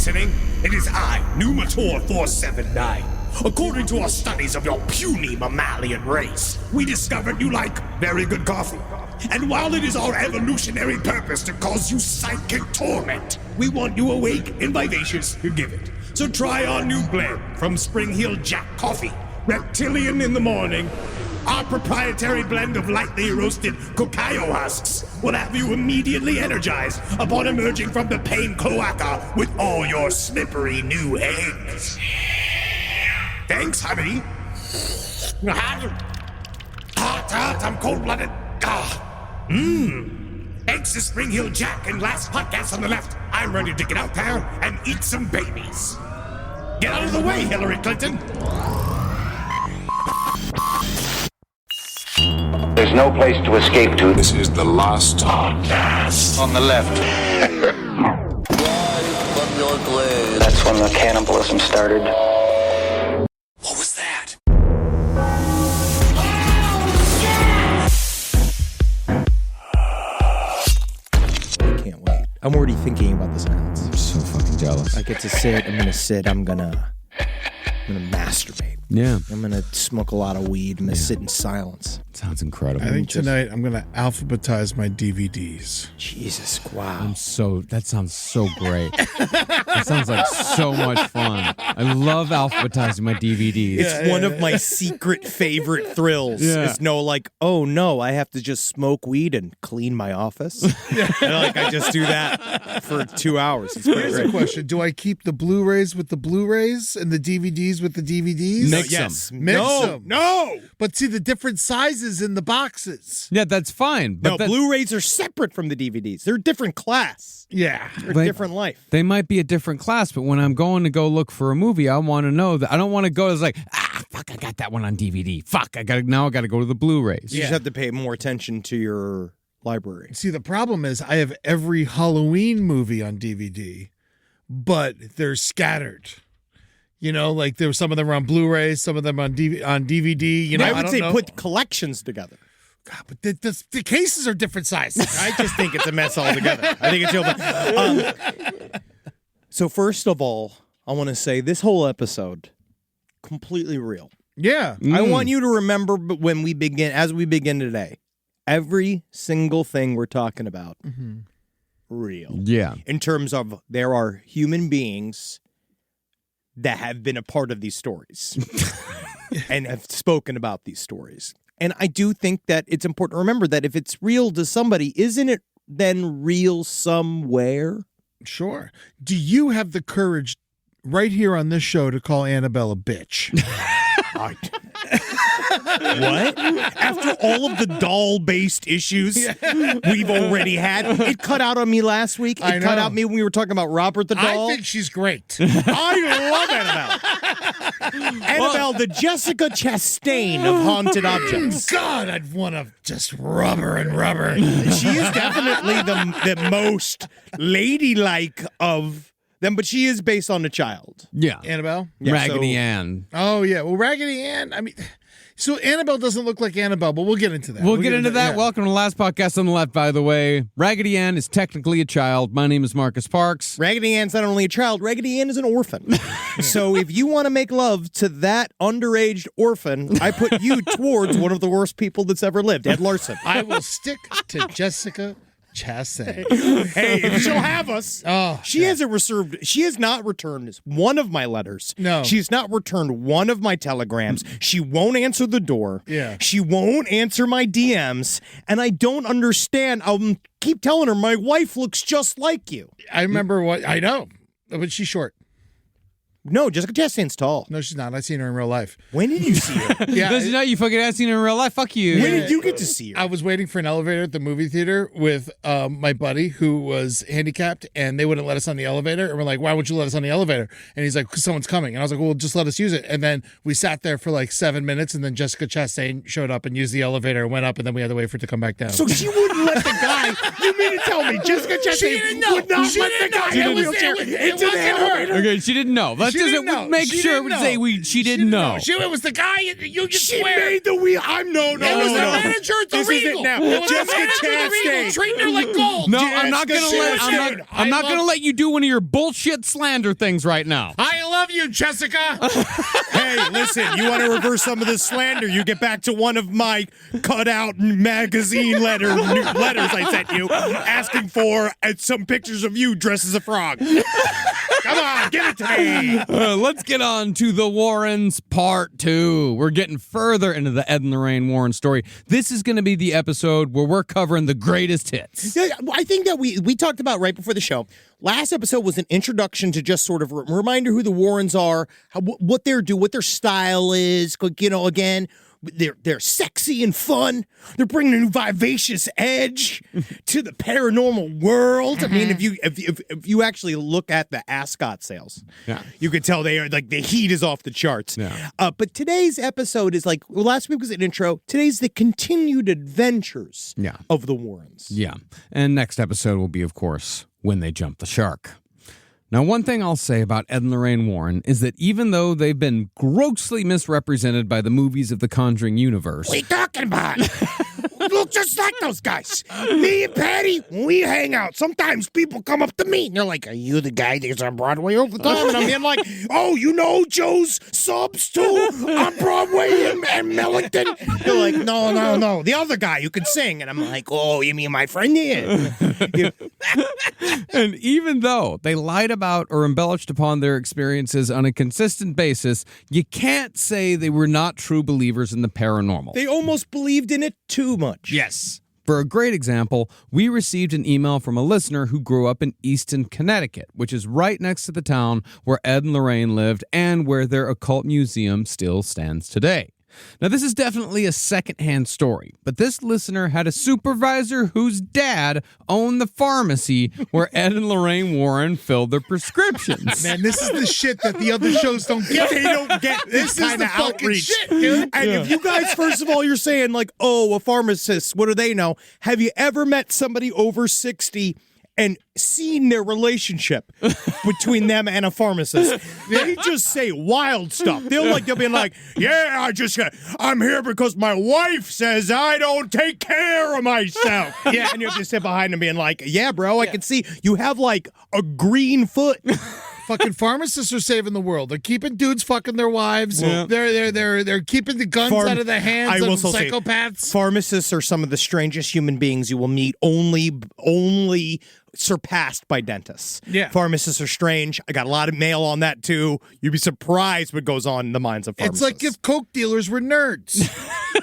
listening? It is I, Numator 479. According to our studies of your puny mammalian race, we discovered you like very good coffee. And while it is our evolutionary purpose to cause you psychic torment, we want you awake and vivacious to give it. So try our new blend from Spring Hill Jack Coffee, Reptilian in the morning. Our proprietary blend of lightly roasted cacao husks will have you immediately energized upon emerging from the pain cloaca with all your slippery new eggs. Thanks, honey. Hot, I'm cold-blooded. Thanks to Spring Hill Jack and last podcast on the left, I'm ready to get out there and eat some babies. Get out of the way, Hillary Clinton. There's no place to escape to. This is the last podcast. On the left. That's when the cannibalism started. What was that? I can't wait. I'm already thinking about the silence. I'm so fucking jealous. I get to sit. I'm gonna sit. I'm gonna masturbate. Yeah. I'm gonna smoke a lot of weed. I'm gonna sit in silence. Sounds incredible. I think tonight I'm going to alphabetize my DVDs. Jesus, wow. That sounds so great. That sounds like so much fun. I love alphabetizing my DVDs. It's one of my secret favorite thrills. Yeah. Is oh no, I have to just smoke weed and clean my office. And I just do that for 2 hours. It's pretty Here's great. a question. Do I keep the Blu-rays with the Blu-rays and the DVDs with the DVDs? Mix Yes. them. Mix No, them. no. But see the different sizes in the boxes. Yeah, that's fine. But No, Blu-rays are separate from the DVDs. They're a different class. Yeah. They're a Like- different life. They might be a different class, but when I'm going to go look for a movie, I want to know that I don't want to go as like, fuck, I got that one on DVD. Fuck, I got to go to the Blu-rays. You just have to pay more attention to your library. See, the problem is I have every Halloween movie on DVD, but they're scattered. You know, like there were some of them are on Blu-ray, some of them on DVD. You know, I would don't say know. put collections together. God, but the cases are different sizes. I just think it's a mess altogether. I think it's So first of all, I want to say this whole episode, completely real. Yeah. I want you to remember when we begin, as we begin today, every single thing we're talking about, real. Yeah. In terms of there are human beings that have been a part of these stories and have spoken about these stories. And I do think that it's important to remember that if it's real to somebody, isn't it then real somewhere? Sure. Do you have the courage right here on this show to call Annabelle a bitch? What? After all of the doll-based issues we've already had, it cut out on me last week. I It cut know. out me when we were talking about Robert the doll. I think she's great. I love Annabelle. Annabelle, the Jessica Chastain of haunted objects. God, I'd want to just rub her and rub her. She is definitely the most ladylike of them, but she is based on a child. Yeah. Annabelle? Yeah, Raggedy so- Ann. Oh, yeah. Well, Raggedy Ann, I mean, so Annabelle doesn't look like Annabelle, but we'll get into that. We'll get into that. yeah. Welcome to the last podcast on the left, by the way. Raggedy Ann is technically a child. My name is Marcus Parks. Raggedy Ann's not only a child, Raggedy Ann is an orphan. So if you want to make love to that underage orphan, I put you towards one of the worst people that's ever lived, Ed Larson. I will stick to Jessica Chastain. Hey, if she'll have us. Oh, She hasn't reserved. She has not returned one of my letters. No. She's not returned one of my telegrams. She won't answer the door. Yeah. She won't answer my DMs. And I don't understand. I'll keep telling her my wife looks just like you. I remember what I know, but she's short. No, Jessica Chastain's tall. No, she's not. I've seen her in real life. When did you see her? Yeah, Does you know you fucking seen her in real life? Fuck you. When did you get to see her? I was waiting for an elevator at the movie theater with my buddy who was handicapped, and they wouldn't let us on the elevator. And we're like, "Why won't you let us on the elevator?" And he's like, "'Cause someone's coming." And I was like, "Well, just let us use it." And then we sat there for like 7 minutes, and then Jessica Chastain showed up and used the elevator and went up, and then we had to wait for it to come back down. So she wouldn't let the guy. You mean to tell me Jessica Chastain would not let the guy in a wheelchair into the elevator? Okay, she didn't know. Let's make sure we say she didn't know. It was the guy. You can She swear. made the wheel. No. It was the manager at the This Regal. is it now. It was the Jessica manager at the Regal, Chastain. treating her like gold. No, I'm not gonna Chastain. let. I'm not gonna let you do one of your bullshit slander things right now. I love you, Jessica. Hey, listen, you want to reverse some of this slander, you get back to one of my cutout magazine letters I sent you, asking for some pictures of you dressed as a frog. Come on, give it to me. Let's get on to the Warrens Part 2. We're getting further into the Ed and Lorraine Warren story. This is going to be the episode where we're covering the greatest hits. Yeah, I think that we talked about right before the show. Last episode was an introduction to just sort of a reminder who the Warrens are, what they're doing, what their style is. You know, again, they're sexy and fun. They're bringing a new vivacious edge to the paranormal world. I mean, if you actually look at the ascot sales, you could tell they are like the heat is off the charts. Yeah. But today's episode is like, well, last week was an intro. Today's the continued adventures of the Warrens. Yeah. And next episode will be, of course, when they jump the shark. Now, one thing I'll say about Ed and Lorraine Warren is that even though they've been grossly misrepresented by the movies of the Conjuring universe... What are you talking about? Look just like those guys. Me and Patty, when we hang out, sometimes people come up to me and they're like, "Are you the guy that's on Broadway all the time?" And I'm being like, "Oh, you know Joe's subs too on Broadway and Millington?" They're like, No. The other guy who can sing. And I'm like, "Oh, you mean my friend here?" And even though they lied about or embellished upon their experiences on a consistent basis, you can't say they were not true believers in the paranormal. They almost believed in it too much. Yes. For a great example, we received an email from a listener who grew up in Easton, Connecticut, which is right next to the town where Ed and Lorraine lived and where their occult museum still stands today. Now, this is definitely a secondhand story, but this listener had a supervisor whose dad owned the pharmacy where Ed and Lorraine Warren filled their prescriptions. Man, this is the shit that the other shows don't get. They don't get this kind of outreach. Shit, dude. And if you guys, first of all, you're saying like, oh, a pharmacist, what do they know? Have you ever met somebody over 60 and seen their relationship between them and a pharmacist? They just say wild stuff. They'll be like, "Yeah, I'm here because my wife says I don't take care of myself." Yeah, and you have to sit behind them being like, "Yeah, bro, I can see you have like a green foot." Fucking pharmacists are saving the world. They're keeping dudes fucking their wives. Yeah. They're keeping the guns out of the hands of also say, psychopaths. Pharmacists are some of the strangest human beings you will meet. Only surpassed by dentists. Yeah. Pharmacists are strange. I got a lot of mail on that too. You'd be surprised what goes on in the minds of It's pharmacists. like if coke dealers were nerds.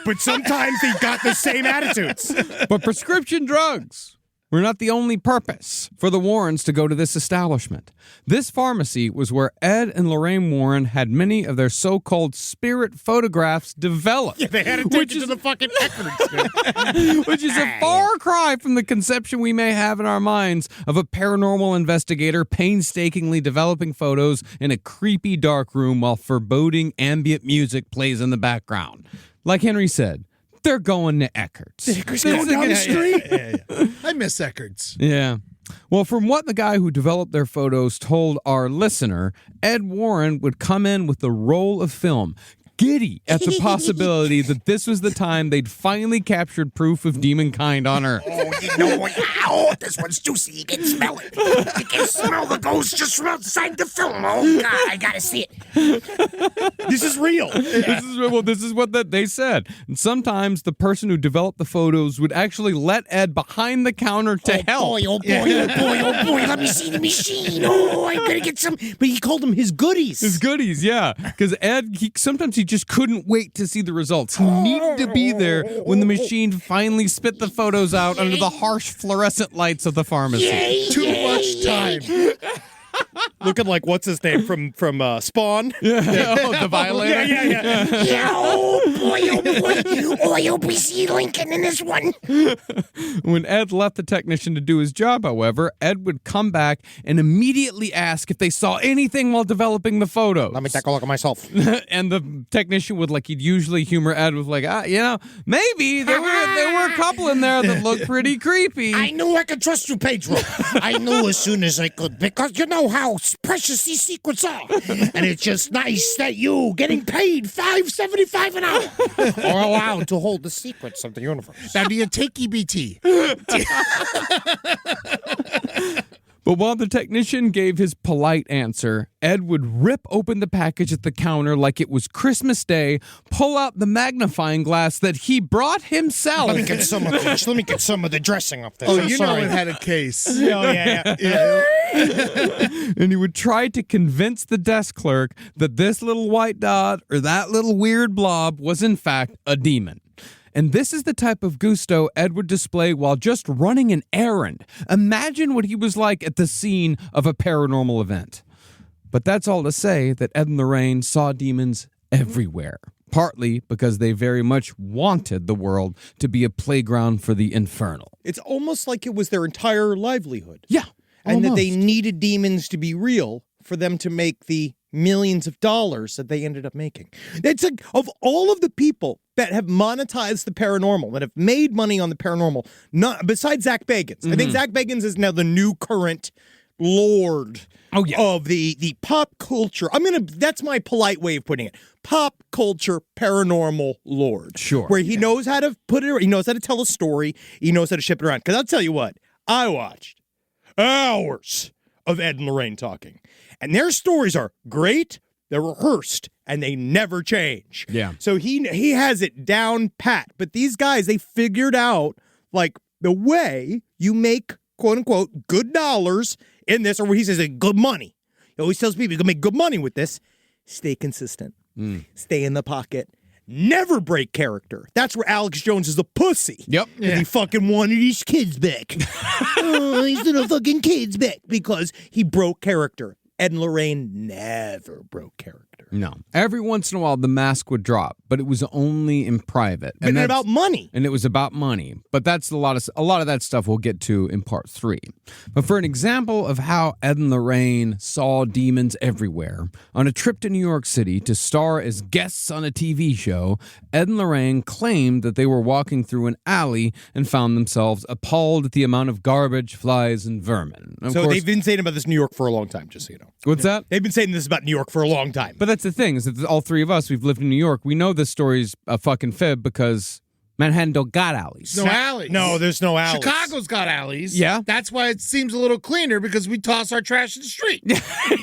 But sometimes they got the same attitudes. But prescription drugs were not the only purpose for the Warrens to go to this establishment. This pharmacy was where Ed and Lorraine Warren had many of their so-called spirit photographs developed. They had to take it to the fucking records. Which is a far cry from the conception we may have in our minds of a paranormal investigator painstakingly developing photos in a creepy dark room while foreboding ambient music plays in the background. Like Henry said, they're going to Eckert's. Go down the street. I miss Eckert's. Yeah. Well, from what the guy who developed their photos told our listener, Ed Warren would come in with a roll of film, giddy at the possibility that this was the time they'd finally captured proof of demonkind on Earth. Oh, this one's juicy. You can smell it. You can smell the ghost just from outside the film. Oh, God, I gotta see it. This is real. This is what they said. And sometimes the person who developed the photos would actually let Ed behind the counter to help. Oh boy, let me see the machine. Oh, I better get some. But he called them his goodies. His goodies, yeah. Because Ed, sometimes he just couldn't wait to see the results. He needed to be there when the machine finally spit the photos out under the harsh fluorescent lights of the pharmacy. Too much time. Looking like what's his name from Spawn. Yeah. Oh, the violator. Yeah, oh boy. Oh, you'll be see Lincoln in this one. When Ed left the technician to do his job, however, Ed would come back and immediately ask if they saw anything while developing the photos. Let me take a look at myself. And the technician would, he'd usually humor Ed with maybe they were couple in there that look pretty creepy. I knew I could trust you, Pedro. I knew as soon as I could, because you know how precious these secrets are. And it's just nice that you, getting paid $5.75 an hour, are allowed to hold the secrets of the universe. Now, do you take EBT? But while the technician gave his polite answer, Ed would rip open the package at the counter like it was Christmas Day, pull out the magnifying glass that he brought himself. Let me get some of the dressing off this. Oh, I'm you know sorry. it had a case. Oh, yeah. And he would try to convince the desk clerk that this little white dot or that little weird blob was in fact a demon. And this is the type of gusto Ed would display while just running an errand. Imagine what he was like at the scene of a paranormal event. But that's all to say that Ed and Lorraine saw demons everywhere, partly because they very much wanted the world to be a playground for the infernal. It's almost like it was their entire livelihood. Yeah, And that they almost. needed demons to be real for them to make the millions of dollars that they ended up making. It's like, of all of the people that have monetized the paranormal, that have made money on the paranormal, not besides Zach Bagans. I think Zach Bagans is now the new current lord of the pop culture. That's my polite way of putting it. Pop culture paranormal lord. Sure. Where he knows how to put it, he knows how to tell a story, he knows how to ship it around. Because I'll tell you what, I watched hours of Ed and Lorraine talking. And their stories are great, they're rehearsed, and they never change. Yeah. So he has it down pat. But these guys, they figured out, like, the way you make, quote unquote, good dollars in this, or what he says, good money. He always tells people you can make good money with this. Stay consistent. Stay in the pocket. Never break character. That's where Alex Jones is a pussy. Yep. And he fucking wanted his kids back. Oh, he's little fucking kids back because he broke character. Ed and Lorraine never broke character. No. Every once in a while, the mask would drop, but it was only in private. And that's- about money. And it was about money. But that's a lot of that stuff we'll get to in part 3. But for an example of how Ed and Lorraine saw demons everywhere, on a trip to New York City to star as guests on a TV show, Ed and Lorraine claimed that they were walking through an alley and found themselves appalled at the amount of garbage, flies, and vermin. Of So course, they've been saying about this New York for a long time, just so you know. what's that? They've been saying this about New York for a long time. But that's the thing, is that all three of us, we've lived in New York. We know this story's a fucking fib because Manhattan don't got alleys. No alleys. No, there's no alleys. Chicago's got alleys. Yeah. That's why it seems a little cleaner, because we toss our trash in the street.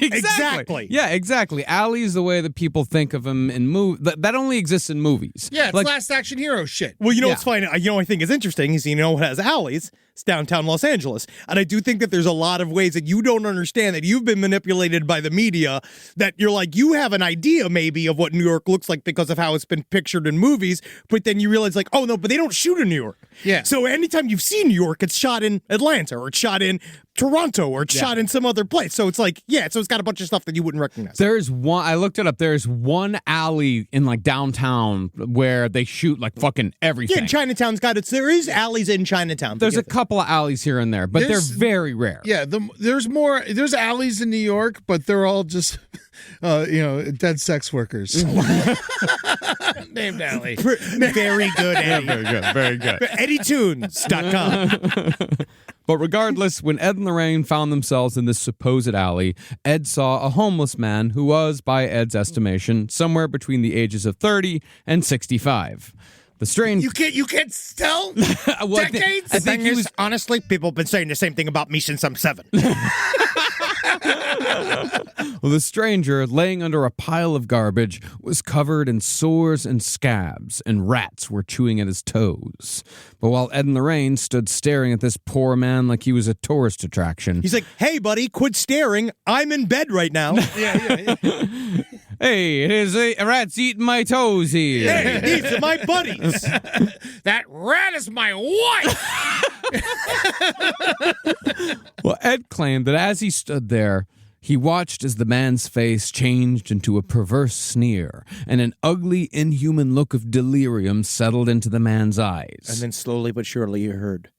Exactly. Yeah, exactly. Alleys, the way that people think of them in movies, that only exists in movies. Yeah, it's like, Last Action Hero shit. Well, you know Yeah. what's funny? You know what I think is interesting is, you know what has alleys? It's downtown Los Angeles. And I do think that there's a lot of ways that you don't understand, that you've been manipulated by the media, that you're like, you have an idea maybe of what New York looks like because of how it's been pictured in movies, but then you realize like, oh no, but they don't shoot in New York. Yeah. So anytime you've seen New York, it's shot in Atlanta, or it's shot in Toronto, or it's shot in some other place. So it's like, yeah, so it's got a bunch of stuff that you wouldn't recognize. there's one, I looked it up, there's one alley in like downtown where they shoot like fucking everything. Yeah, Chinatown's got it. There is alleys in Chinatown. There's a Forget that. couple of alleys here and there, but There's- they're very rare. Yeah, there's alleys in New York, but they're all just, dead sex workers. Named alley. Very good, Eddie. Very good, very good. EddieTunes.com. But regardless, when Ed and Lorraine found themselves in this supposed alley, Ed saw a homeless man who was, by Ed's estimation, somewhere between the ages of 30 and 65. The strange... You can't tell Well, decades. I think he was... honestly, people have been saying the same thing about me since I'm 7. Well, the stranger, laying under a pile of garbage, was covered in sores and scabs, and rats were chewing at his toes. But while Ed and Lorraine stood staring at this poor man like he was a tourist attraction, He's like, hey, buddy, quit staring. I'm in bed right now. Yeah. hey, it is rats eating my toes here. Hey, these are my buddies. That rat is my wife. Well, Ed claimed that as he stood there, he watched as the man's face changed into a perverse sneer, and an ugly, inhuman look of delirium settled into the man's eyes. And then slowly but surely you heard.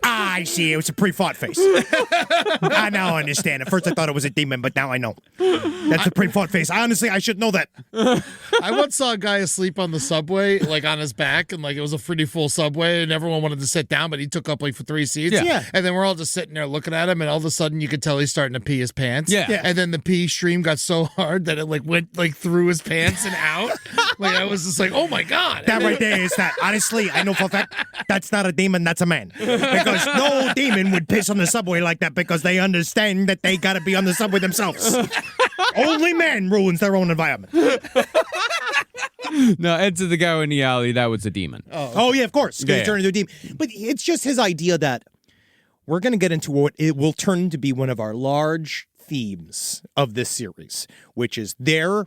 I I see. It was a pre-fought face. I now understand. At first I thought it was a demon, but now I know. That's a pre-fought face. I should know that. I once saw a guy asleep on the subway, like on his back, and like it was a pretty full subway, and everyone wanted to sit down, but he took up like for 3 seats. Yeah. And then we're all just sitting there looking at him, and all of a sudden you could tell he's starting to pee his pants. Yeah. And then the pee stream got so hard that it like went like through his pants and out. Like I was just like, oh my God. That right there is that. Honestly, I know for a fact that's not a demon, that's a man. Because no demon would piss on the subway like that because they understand that they got to be on the subway themselves. Only man ruins their own environment. No, Ed said the guy in the alley, that was a demon. Oh, yeah, of course. It's going Yeah. to turn into a demon. But it's just his idea that we're going to get into what it will turn to be one of our large themes of this series, which is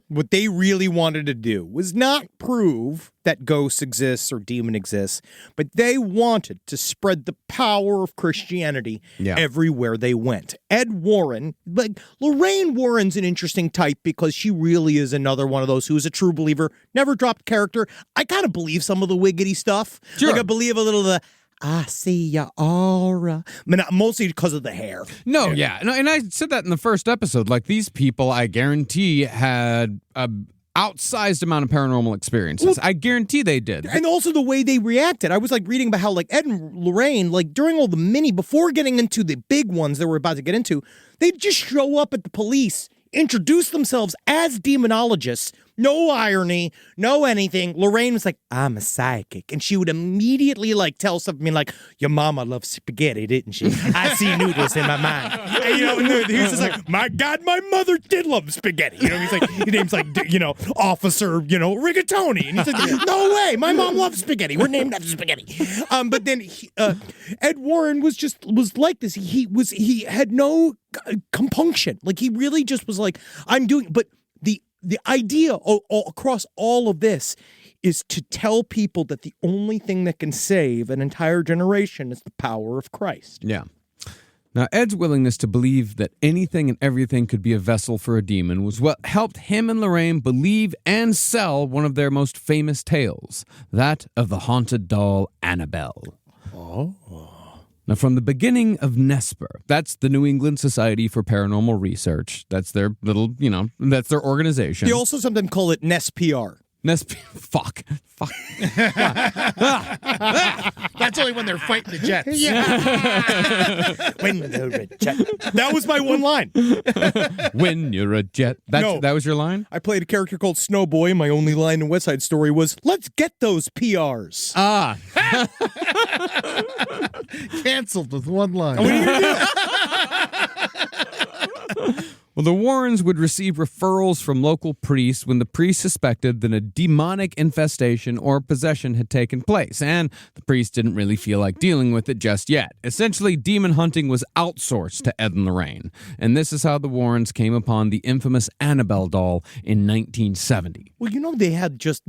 what they really wanted to do was not prove that ghosts exist or demon exists, but they wanted to spread the power of Christianity everywhere they went. Ed Warren, like Lorraine Warren's an interesting type because she really is another one of those who's a true believer, never dropped character. I kind of believe some of the wiggity stuff. Sure. Like I believe a little of the I see your aura. I mean, mostly because of the hair. No, yeah. No, and I said that in the first episode. Like, these people, I guarantee, had a outsized amount of paranormal experiences. I guarantee they did. And also the way they reacted. I was like reading about how like Ed and Lorraine, like during all the before getting into the big ones that we're about to get into, they'd just show up at the police, introduce themselves as demonologists. No irony, no anything. Lorraine was like, I'm a psychic. And she would immediately like tell something like, your mama loved spaghetti, didn't she? I see noodles in my mind. And, you know, and he was just like, my God, my mother did love spaghetti. You know, he's like, his name's like, you know, Officer, you know, Rigatoni. And he's like, no way, my mom loves spaghetti. We're named after spaghetti. But then Ed Warren was like this. He had no compunction. Like he really just was like, I'm doing, but the idea all across all of this is to tell people that the only thing that can save an entire generation is the power of Christ. Yeah. Now, Ed's willingness to believe that anything and everything could be a vessel for a demon was what helped him and Lorraine believe and sell one of their most famous tales, that of the haunted doll Annabelle. Oh. Now, from the beginning of NESPR, that's the New England Society for Paranormal Research. That's their little, that's their organization. They also sometimes call it NESPR. Fuck. That's only when they're fighting the jets. When they're a jet. That was my one line. When you're a jet. That was your line? I played a character called Snowboy, and my only line in West Side Story was, let's get those PRs. Canceled with one line. What are you going to do? Well, the Warrens would receive referrals from local priests when the priest suspected that a demonic infestation or possession had taken place, and the priest didn't really feel like dealing with it just yet. Essentially, demon hunting was outsourced to Ed and Lorraine, and this is how the Warrens came upon the infamous Annabelle doll in 1970. Well, they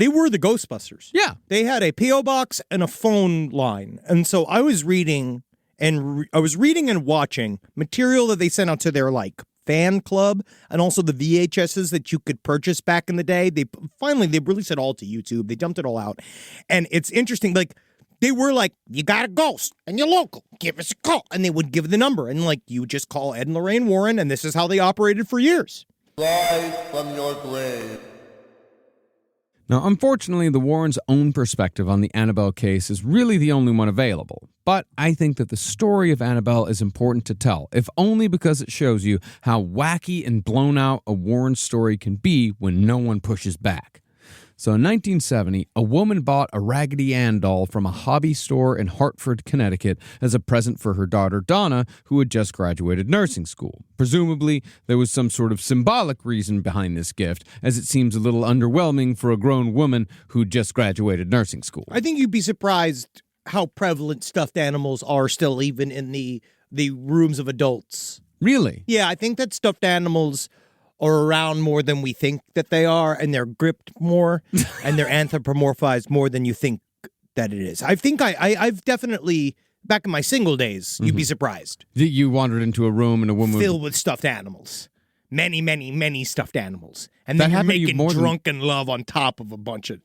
were the Ghostbusters. Yeah. They had a P.O. box and a phone line, and so I was reading and watching material that they sent out to their, fan club, and also the VHSs that you could purchase back in the day. They released it all to YouTube. They dumped it all out. And it's interesting, they were like, you got a ghost and you're local, give us a call. And they would give the number, and you would just call Ed and Lorraine Warren, and this is how they operated for years. Rise from your grave. Now, unfortunately, the Warrens' own perspective on the Annabelle case is really the only one available. But I think that the story of Annabelle is important to tell, if only because it shows you how wacky and blown out a Warren story can be when no one pushes back. So in 1970, a woman bought a Raggedy Ann doll from a hobby store in Hartford, Connecticut, as a present for her daughter Donna, who had just graduated nursing school. Presumably, there was some sort of symbolic reason behind this gift, as it seems a little underwhelming for a grown woman who just graduated nursing school. I think you'd be surprised how prevalent stuffed animals are still even in the rooms of adults. Really? Yeah, I think that stuffed animals are around more than we think that they are, and they're gripped more, and they're anthropomorphized more than you think that it is. I think I've definitely, back in my single days, you'd be surprised. You wandered into a room and a woman filled with stuffed animals. Many, many, many stuffed animals. And then That you're happened to you making more than- drunken love on top of a bunch of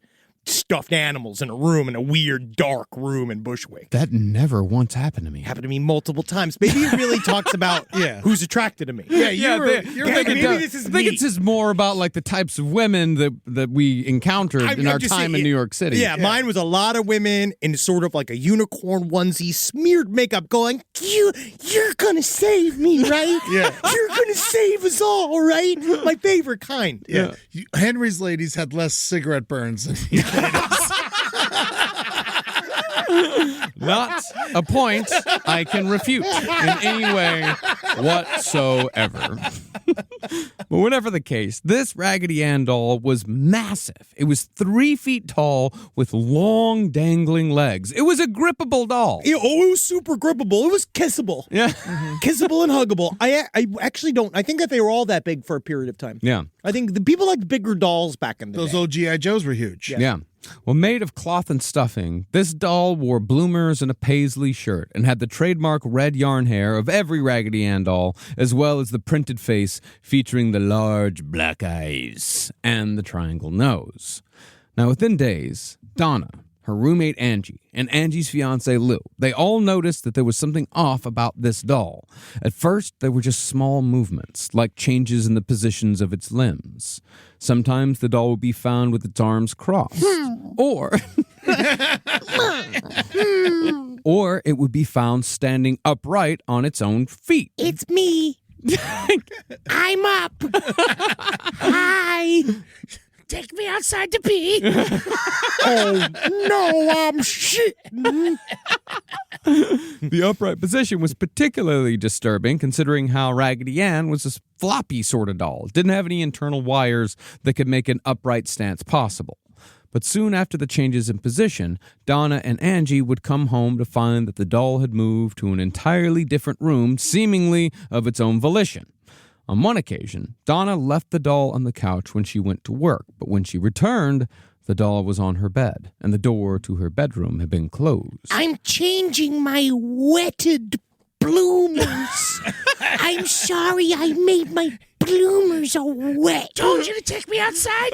stuffed animals in a room, in a weird, dark room in Bushwick. That never once happened to me. Happened to me multiple times. Maybe it really talks about who's attracted to me. Yeah, I think it's just more about like the types of women that we encountered in our time in New York City. Yeah, mine was a lot of women in sort of like a unicorn onesie, smeared makeup, going, "You're gonna save me, right? Yeah. You're gonna save us all, right?" My favorite kind. Yeah. Henry's ladies had less cigarette burns than you. Not a point I can refute in any way whatsoever. But whatever the case, this Raggedy Ann doll was massive. It was 3 feet tall with long dangling legs. It was a grippable doll. It was super grippable. It was kissable. Yeah. Kissable and huggable. I actually don't. I think that they were all that big for a period of time. Yeah. I think the people liked bigger dolls back in the Those day. old G.I. Joes were huge. Yeah. Well, made of cloth and stuffing, this doll wore bloomers and a paisley shirt and had the trademark red yarn hair of every Raggedy Ann doll, as well as the printed face featuring the large black eyes and the triangle nose. Now, within days, Donna, her roommate Angie, and Angie's fiancé Lou, they all noticed that there was something off about this doll. At first, they were just small movements, like changes in the positions of its limbs. Sometimes the doll would be found with its arms crossed, or it would be found standing upright on its own feet. It's me. I'm up. Hi. Take me outside to pee. Oh, no, I'm shitting. The upright position was particularly disturbing considering how Raggedy Ann was a floppy sort of doll. It didn't have any internal wires that could make an upright stance possible. But soon after the changes in position, Donna and Angie would come home to find that the doll had moved to an entirely different room, seemingly of its own volition. On one occasion, Donna left the doll on the couch when she went to work, but when she returned, the doll was on her bed, and the door to her bedroom had been closed. I'm changing my wetted bloomers. I'm sorry I made my bloomers all wet. Told you to take me outside.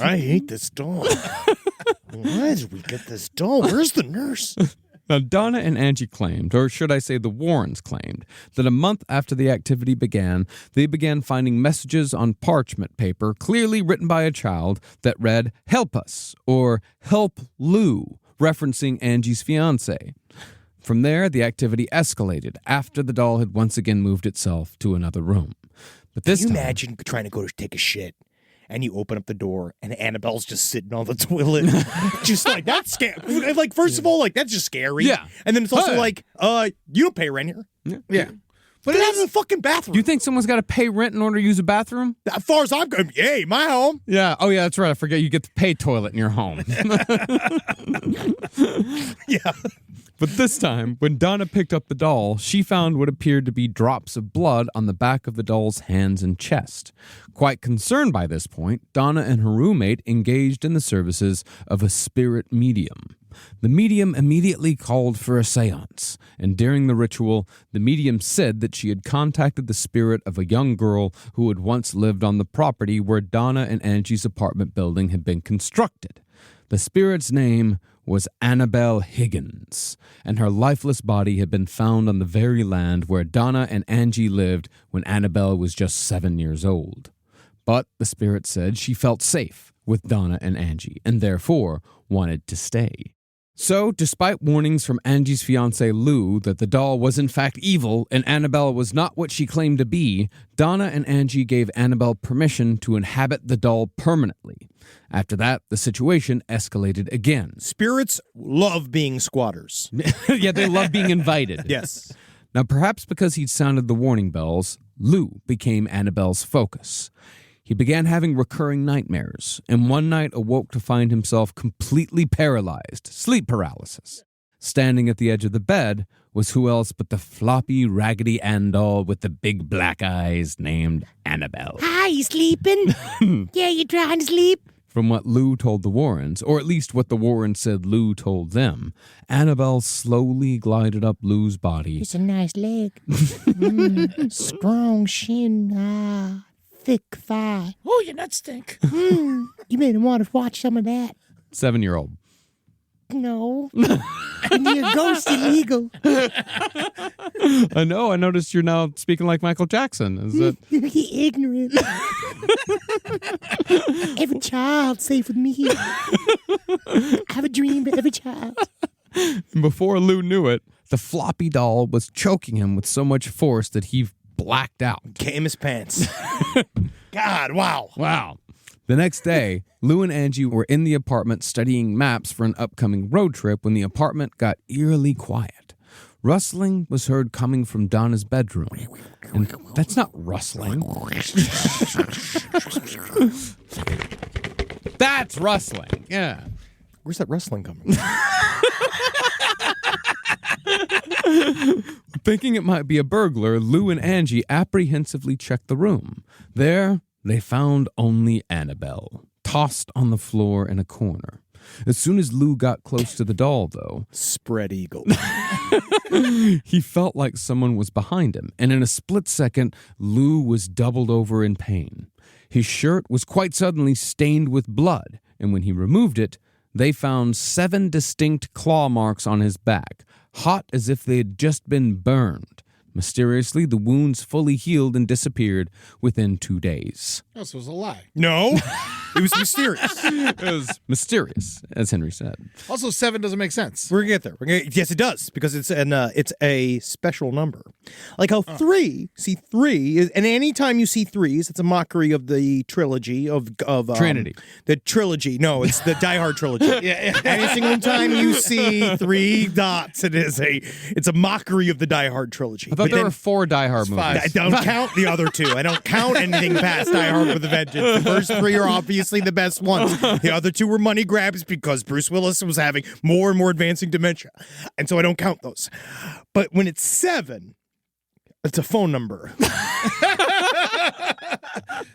I hate this doll. Why did we get this doll? Where's the nurse? Now, Donna and Angie claimed, or should I say the Warrens claimed, that a month after the activity began, they began finding messages on parchment paper clearly written by a child that read, "Help us," or "Help Lou," referencing Angie's fiancé. From there, the activity escalated after the doll had once again moved itself to another room. But this Can you time, imagine trying to go to take a shit? And you open up the door, and Annabelle's just sitting on the toilet. Just like, that's scary. Like, first of all, like, that's just scary. Yeah. And then it's also Oh, yeah. like, you don't pay rent here. Yeah. But it has a fucking bathroom. you think someone's got to pay rent in order to use a bathroom? As far as I'm going, hey, my home. Yeah. Oh, yeah, that's right. I forget you get the pay toilet in your home. Yeah. But this time, when Donna picked up the doll, she found what appeared to be drops of blood on the back of the doll's hands and chest. Quite concerned by this point, Donna and her roommate engaged in the services of a spirit medium. The medium immediately called for a seance, and during the ritual, the medium said that she had contacted the spirit of a young girl who had once lived on the property where Donna and Angie's apartment building had been constructed. The spirit's name was Annabelle Higgins, and her lifeless body had been found on the very land where Donna and Angie lived when Annabelle was just 7 years old. But the spirit said she felt safe with Donna and Angie, and therefore wanted to stay. So, despite warnings from Angie's fiancé Lou that the doll was in fact evil and Annabelle was not what she claimed to be, Donna and Angie gave Annabelle permission to inhabit the doll permanently. After that, the situation escalated again. Spirits love being squatters. Yeah, they love being invited. Yes. Now, perhaps because he'd sounded the warning bells, Lou became Annabelle's focus. He began having recurring nightmares, and one night awoke to find himself completely paralyzed, sleep paralysis. Standing at the edge of the bed was who else but the floppy, Raggedy Ann doll with the big black eyes named Annabelle. Hi, you sleeping? Yeah, you trying to sleep? From what Lou told the Warrens, or at least what the Warrens said Lou told them, Annabelle slowly glided up Lou's body. It's a nice leg. Strong shin. thick thigh. Oh, your nuts stink. You made him want to watch some of that. 7-year-old. No. And you're a ghosted eagle. I know. I noticed you're now speaking like Michael Jackson. Is it? You're ignorant. Every child safe with me. I have a dream for every child. Before Lou knew it, the floppy doll was choking him with so much force that he blacked out. Came his pants. God, wow. Wow. The next day, Lou and Angie were in the apartment studying maps for an upcoming road trip when the apartment got eerily quiet. Rustling was heard coming from Donna's bedroom. And that's not rustling. That's rustling. Yeah. Where's that rustling coming from? Thinking it might be a burglar, Lou and Angie apprehensively checked the room. There, they found only Annabelle, tossed on the floor in a corner. As soon as Lou got close to the doll, though, Spread eagle. he felt like someone was behind him, and in a split second, Lou was doubled over in pain. His shirt was quite suddenly stained with blood, and when he removed it, they found 7 distinct claw marks on his back, hot as if they had just been burned. Mysteriously, the wounds fully healed and disappeared within 2 days. Oh, so it was a lie. No. It was mysterious. It was mysterious, as Henry said. Also, 7 doesn't make sense. We're gonna get there. Yes, it does, because it's a special number. Like how 3, see 3 is, and anytime you see 3s, it's a mockery of the trilogy of Trinity. The trilogy. No, it's the Die Hard trilogy. Yeah. Any single time you see 3 dots, it's a mockery of the Die Hard trilogy. I thought there were 4 Die Hard movies. I don't count the other 2. I don't count anything past Die Hard with a Vengeance. The first 3 are obviously the best ones. The other 2 were money grabs because Bruce Willis was having more and more advancing dementia. And so I don't count those. But when it's 7, it's a phone number.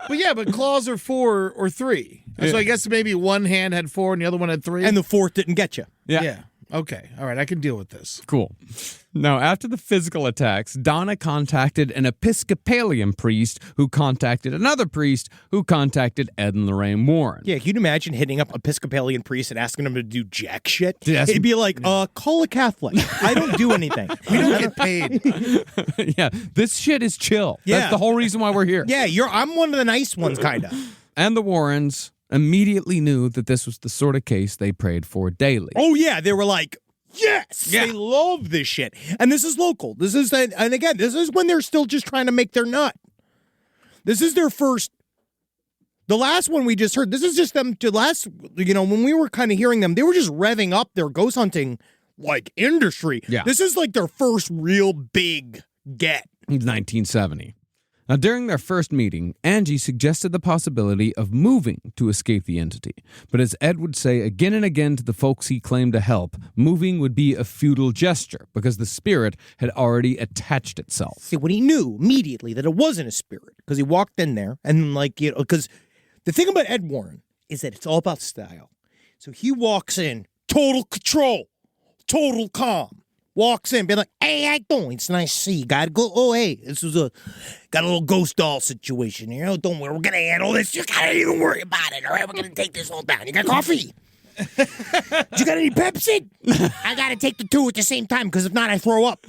But claws are 4 or 3. Yeah. So I guess maybe one hand had 4 and the other one had 3. And the 4th didn't get you. Yeah. Okay. All right. I can deal with this. Cool. Now, after the physical attacks, Donna contacted an Episcopalian priest who contacted another priest who contacted Ed and Lorraine Warren. Yeah, can you imagine hitting up Episcopalian priest and asking him to do jack shit? Yes. It'd be like, call a Catholic. I don't do anything. We don't get paid. Yeah, this shit is chill. Yeah. That's the whole reason why we're here. Yeah, I'm one of the nice ones, kind of. And the Warrens immediately knew that this was the sort of case they prayed for daily. Oh, yeah, they were like, yes, Yeah. They love this shit. And this is local. This is when they're still just trying to make their nut. This is their first. The last one we just heard, this is just them when we were kind of hearing them, they were just revving up their ghost hunting like industry. Yeah. This is like their first real big get. 1970. Now, during their first meeting, Angie suggested the possibility of moving to escape the entity. But as Ed would say again and again to the folks he claimed to help, moving would be a futile gesture because the spirit had already attached itself. See, when he knew immediately that it wasn't a spirit, because he walked in there and because the thing about Ed Warren is that it's all about style. So he walks in, total control, total calm. Walks in, be like, hey, how you doing? It's nice to see you. Gotta go. Oh, hey, this was got a little ghost doll situation here. Oh, don't worry, we're gonna handle this. You gotta even worry about it. All right, we're gonna take this all down. You got coffee? You got any Pepsi? I gotta take the 2 at the same time because if not, I throw up.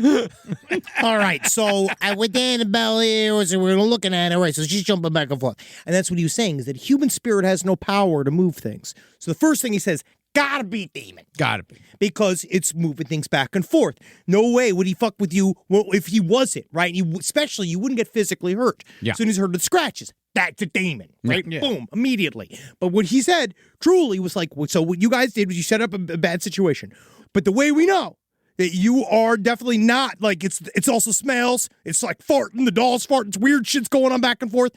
All right, so with Annabelle here, we're looking at it. All right, so she's jumping back and forth, and that's what he was saying is that human spirit has no power to move things. So the first thing he says. Gotta be demon. Gotta be. Because it's moving things back and forth. No way would he fuck with you if he wasn't, right? Especially, you wouldn't get physically hurt. Yeah. As soon as he heard the scratches, that's a demon, right? Yeah. Boom, immediately. But what he said truly was like, so what you guys did was you set up a bad situation. But the way we know that you are definitely not, like, it's also smells. It's like farting, the doll's farting. It's weird shit's going on back and forth.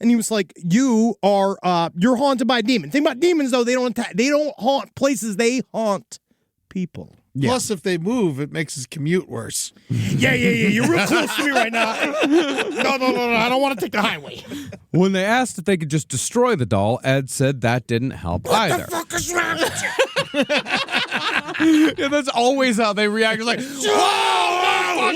And he was like, you're haunted by a demon. Think about demons, though. They don't haunt places. They haunt people. Yeah. Plus, if they move, it makes his commute worse. Yeah. You're real close to me right now. No. I don't want to take the highway. When they asked if they could just destroy the doll, Ed said that didn't help either. What the fuck is wrong with you? Yeah, that's always how they react. It's like, whoa,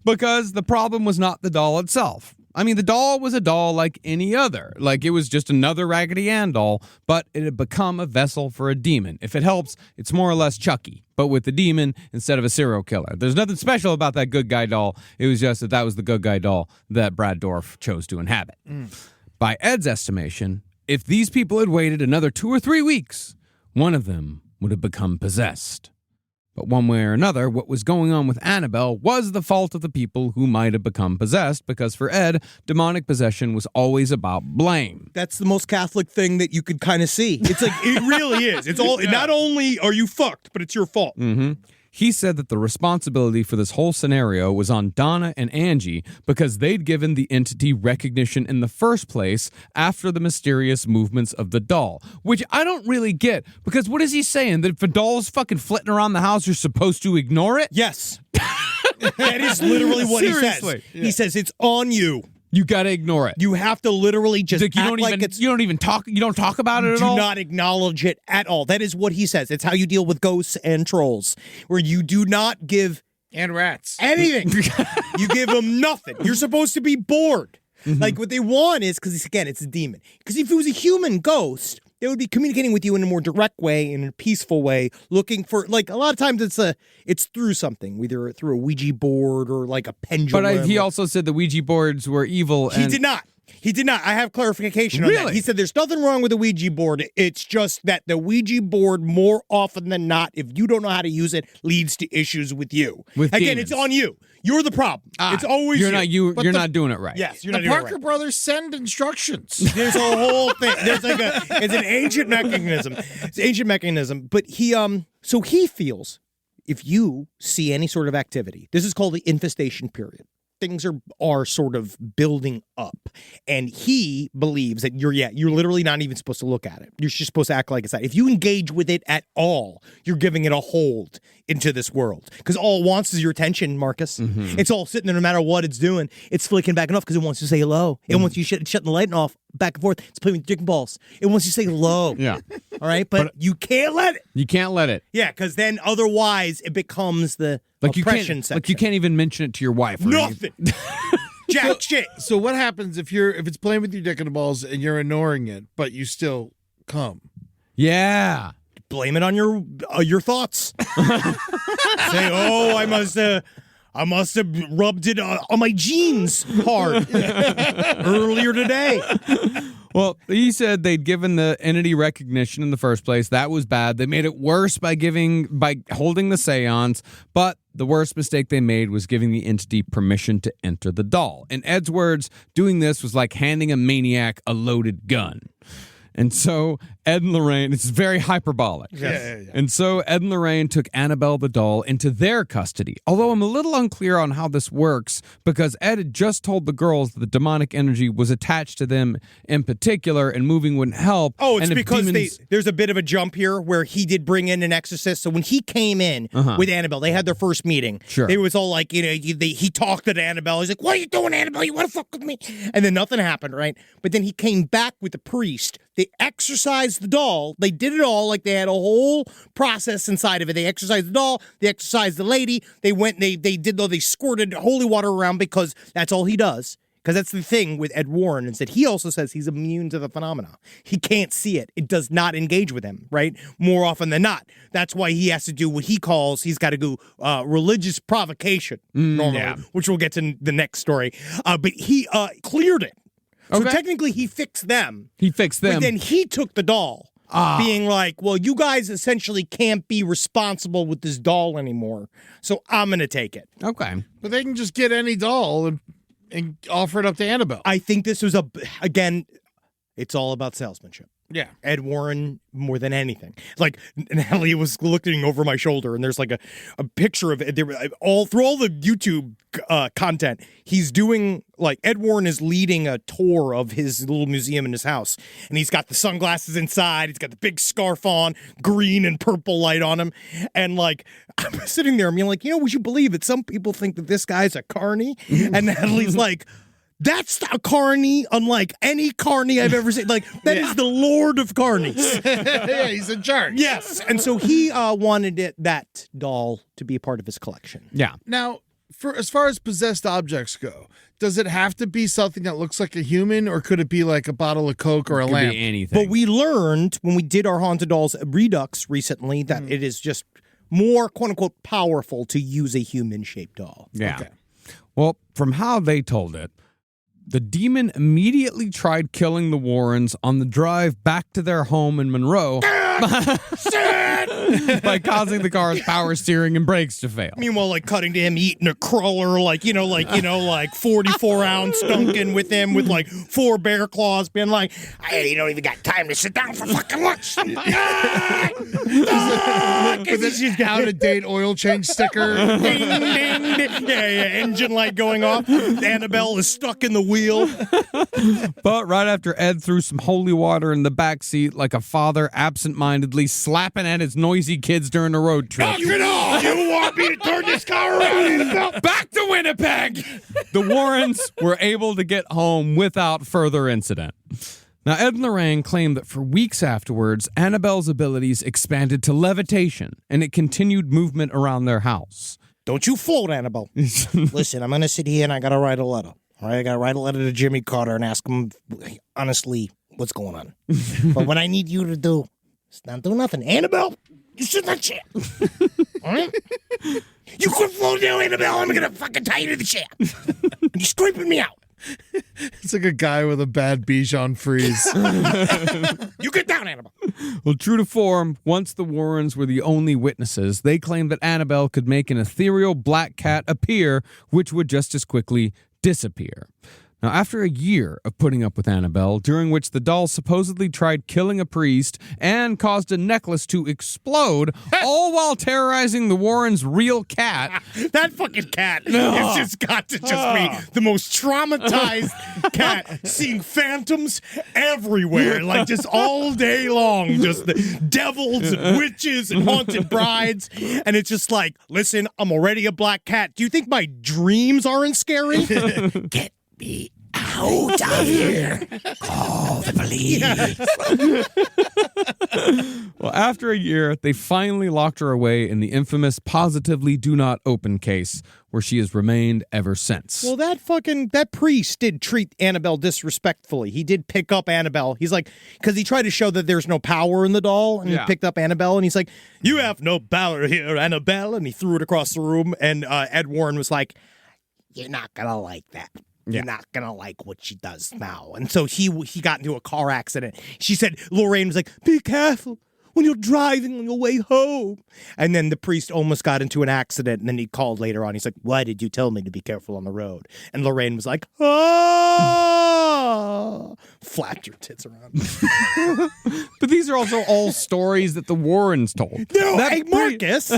because the problem was not the doll itself. I mean, the doll was a doll like any other. Like, it was just another Raggedy Ann doll, but it had become a vessel for a demon. If it helps, it's more or less Chucky, but with the demon instead of a serial killer. There's nothing special about that good guy doll. It was just that was the good guy doll that Brad Dourif chose to inhabit. By Ed's estimation, if these people had waited another 2 or 3 weeks, one of them would have become possessed. But one way or another, what was going on with Annabelle was the fault of the people who might have become possessed, because for Ed, demonic possession was always about blame. That's the most Catholic thing that you could kind of see. It's like, it really is. It's all, not only are you fucked, but it's your fault. Mm-hmm. He said that the responsibility for this whole scenario was on Donna and Angie because they'd given the entity recognition in the first place after the mysterious movements of the doll, which I don't really get, because what is he saying? That if a doll's fucking flitting around the house, you're supposed to ignore it? Yes. That is literally what he says. Yeah. He says it's on you. You got to ignore it. You have to literally just Like, you don't talk about it at all? Do not acknowledge it at all. That is what he says. It's how you deal with ghosts and trolls, where you do not give And rats. anything. You give them nothing. You're supposed to be bored. Like, what they want is, because again, it's a demon. Because if it was a human ghost, they would be communicating with you in a more direct way, in a peaceful way, looking for, like, a lot of times it's through something, either through a Ouija board or like a pendulum. But he also said the Ouija boards were evil. He did not. He did not. I have clarification on that. Really? He said there's nothing wrong with the Ouija board. It's just that the Ouija board, more often than not, if you don't know how to use it, leads to issues with you. With Again, demons. it's on you. You're the problem. It's always you're you. not not doing it right. Yes, you're The not doing it Parker right. brothers send instructions. There's a whole thing. There's like it's an ancient mechanism. It's an ancient mechanism. But so he feels if you see any sort of activity, this is called the infestation period. Things are sort of building up, and he believes that you're literally not even supposed to look at it. You're just supposed to act like it's that. If you engage with it at all, you're giving it a hold into this world, because all it wants is your attention, Marcus. It's all sitting there, no matter what it's doing. It's flicking back and off because it wants to say hello. It wants you shutting the light off back and forth. It's playing with dick and balls. It wants you to say hello. Yeah. All right, but you can't let it. You can't let it. Yeah, because then otherwise it becomes the oppression section. Like, you can't even mention it to your wife. Or Nothing. Jack shit. So what happens if it's playing with your dick and the balls and you're ignoring it, but you still come? Yeah. Blame it on your thoughts. Say, oh, I must have rubbed it on my jeans hard earlier today. Well, he said they'd given the entity recognition in the first place. That was bad. They made it worse by holding the seance, but the worst mistake they made was giving the entity permission to enter the doll. In Ed's words, doing this was like handing a maniac a loaded gun. And so Ed and Lorraine, it's very hyperbolic. Yeah. And so Ed and Lorraine took Annabelle the doll into their custody. Although I'm a little unclear on how this works, because Ed had just told the girls that the demonic energy was attached to them in particular and moving wouldn't help. Oh, it's and because there's a bit of a jump here where he did bring in an exorcist. So when he came in with Annabelle, they had their first meeting. Sure. It was all like, he talked to Annabelle. He's like, what are you doing, Annabelle? You want to fuck with me? And then nothing happened, right? But then he came back with the priest. They exorcised the doll. They did it all. Like, they had a whole process inside of it. They exorcised the doll. They exorcised the lady. They went, they squirted holy water around, because that's all he does. Because that's the thing with Ed Warren, is that he also says he's immune to the phenomena. He can't see it. It does not engage with him, right? More often than not. That's why he has to do what he's got to do religious provocation, normally, which we'll get to the next story. But he cleared it. So technically he fixed them. But then he took the doll, being like, well, you guys essentially can't be responsible with this doll anymore, so I'm going to take it. Okay. But they can just get any doll and offer it up to Annabelle. I think this was again, it's all about salesmanship. Yeah. Ed Warren, more than anything. Like, Natalie was looking over my shoulder, and there's like a picture of it. Through all the YouTube content, he's doing, like, Ed Warren is leading a tour of his little museum in his house, and he's got the sunglasses inside, he's got the big scarf on, green and purple light on him, and, like, I'm sitting there, I'm like, would you believe it? Some people think that this guy's a carny, and Natalie's like, that's a carny unlike any carny I've ever seen. Like, that is the Lord of carnies. Yeah, he's in charge. Yes. And so he wanted that doll to be a part of his collection. Yeah. Now, for as far as possessed objects go, does it have to be something that looks like a human, or could it be like a bottle of Coke or a Could lamp? be anything. But we learned when we did our Haunted Dolls Redux recently that it is just more, quote unquote, powerful to use a human shaped doll. Yeah. Okay. Well, from how they told it, the demon immediately tried killing the Warrens on the drive back to their home in Monroe by causing the car's power steering and brakes to fail. Meanwhile, like cutting to him eating a cruller, like 44-ounce Dunkin' with him with like 4 bear claws, being like, "Hey, you don't even got time to sit down for fucking lunch." But then she's got out of date oil change sticker. Ding, ding, ding. Yeah, engine light going off. Annabelle is stuck in the wheel. But right after Ed threw some holy water in the back seat like a father absent-mindedly slapping at his noisy kids during a road trip. You want me to turn this car around, Annabelle? Back to Winnipeg! The Warrens were able to get home without further incident. Now, Ed and Lorraine claimed that for weeks afterwards, Annabelle's abilities expanded to levitation, and it continued movement around their house. Don't you float, Annabelle. Listen, I'm going to sit here and I got to write a letter. All right, I got to write a letter to Jimmy Carter and ask him, honestly, what's going on. But what I need you to do is not do nothing. Annabelle, you sit in that chair. All right? You quit floating down, Annabelle. I'm going to fucking tie you to the chair. You're scraping me out. It's like a guy with a bad Bichon freeze. You get down, Annabelle. Well, true to form, once the Warrens were the only witnesses, they claimed that Annabelle could make an ethereal black cat appear, which would just as quickly disappear. Now, after a year of putting up with Annabelle, during which the doll supposedly tried killing a priest and caused a necklace to explode, all while terrorizing the Warrens' real cat. That fucking cat has just got to just be the most traumatized cat, seeing phantoms everywhere, like just all day long, just the devils and witches and haunted brides. And it's just like, listen, I'm already a black cat. Do you think my dreams aren't scary? Get me out of here. Call the police. Well, after a year, they finally locked her away in the infamous positively do not open case, where she has remained ever since. Well, that priest did treat Annabelle disrespectfully. He did pick up Annabelle. He's like, because he tried to show that there's no power in the doll, and he picked up Annabelle, and he's like, "You have no power here, Annabelle," and he threw it across the room, and Ed Warren was like, "You're not gonna like that. You're not gonna like what she does now." And so he got into a car accident. She said, Lorraine was like, "Be careful when you're driving on your way home." And then the priest almost got into an accident, and then he called later on. He's like, "Why did you tell me to be careful on the road?" And Lorraine was like, "Oh," flapped your tits around. But these are also all stories that the Warrens told. No, hey, Marcus,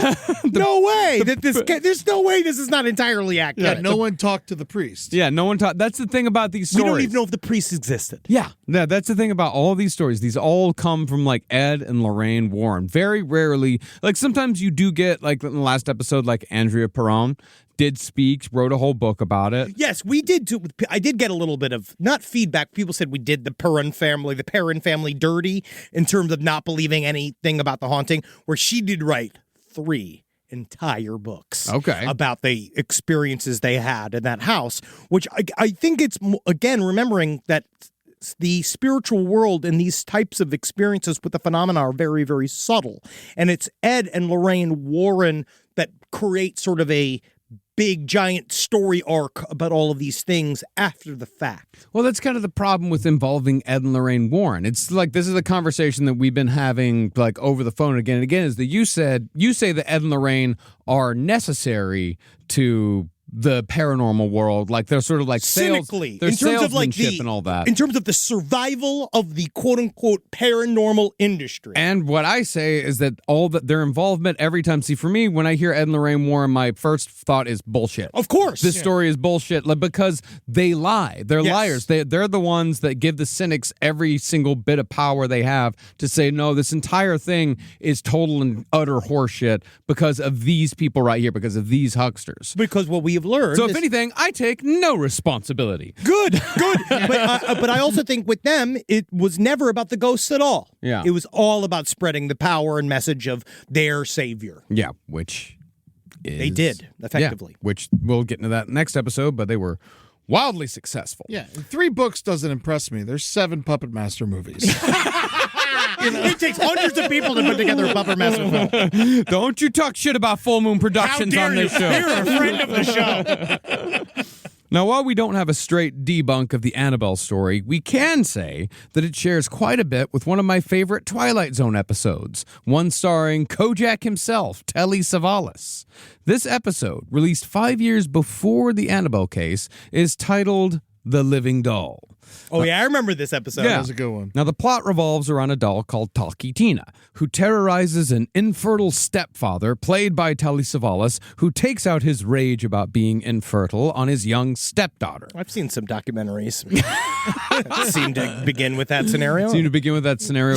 no way. There's no way this is not entirely accurate. Yeah, no one talked to the priest. Yeah, no one taught. That's the thing about these We stories. don't even know if the priest existed. Yeah, that's the thing about all these stories. These all come from like Ed and Lorraine Warren. Very rarely, like sometimes you do get, like in the last episode, like Andrea Perron did speak, wrote a whole book about it. Yes, we did too. I did get a little bit of, not feedback. People said we did the Perrin family dirty in terms of not believing anything about the haunting, where she did write 3 entire books about the experiences they had in that house, which I think it's, again, remembering that the spiritual world and these types of experiences with the phenomena are very, very subtle. And it's Ed and Lorraine Warren that create sort of a big giant story arc about all of these things after the fact. Well, that's kind of the problem with involving Ed and Lorraine Warren. It's like, this is a conversation that we've been having like over the phone again and again, is that you say that Ed and Lorraine are necessary to the paranormal world, like they're sort of like cynically, in terms of like and all that. In terms of the survival of the quote unquote paranormal industry. And what I say is that all that their involvement every time. See, for me, when I hear Ed and Lorraine Warren, my first thought is bullshit. Of course, this story is bullshit, like, because they lie. They're liars. They're the ones that give the cynics every single bit of power they have to say, no, this entire thing is total and utter horseshit because of these people right here, because of these hucksters. Because what we have learned. So if anything, I take no responsibility. Good. But I also think with them, it was never about the ghosts at all. Yeah. It was all about spreading the power and message of their savior. Yeah, which They did, effectively. Yeah, which we'll get into that next episode, but they were wildly successful. Yeah, 3 books doesn't impress me. There's 7 Puppet Master movies. It takes hundreds of people to put together a Puppet Master film. Don't you talk shit about Full Moon Productions on this show. You're a friend of the show. Now, while we don't have a straight debunk of the Annabelle story, we can say that it shares quite a bit with one of my favorite Twilight Zone episodes, one starring Kojak himself, Telly Savalas. This episode, released 5 years before the Annabelle case, is titled The Living Doll. Oh, yeah, I remember this episode. Yeah. That was a good one. Now, the plot revolves around a doll called Talkie Tina, who terrorizes an infertile stepfather, played by Telly Savalas, who takes out his rage about being infertile on his young stepdaughter. I've seen some documentaries that seem to begin with that scenario.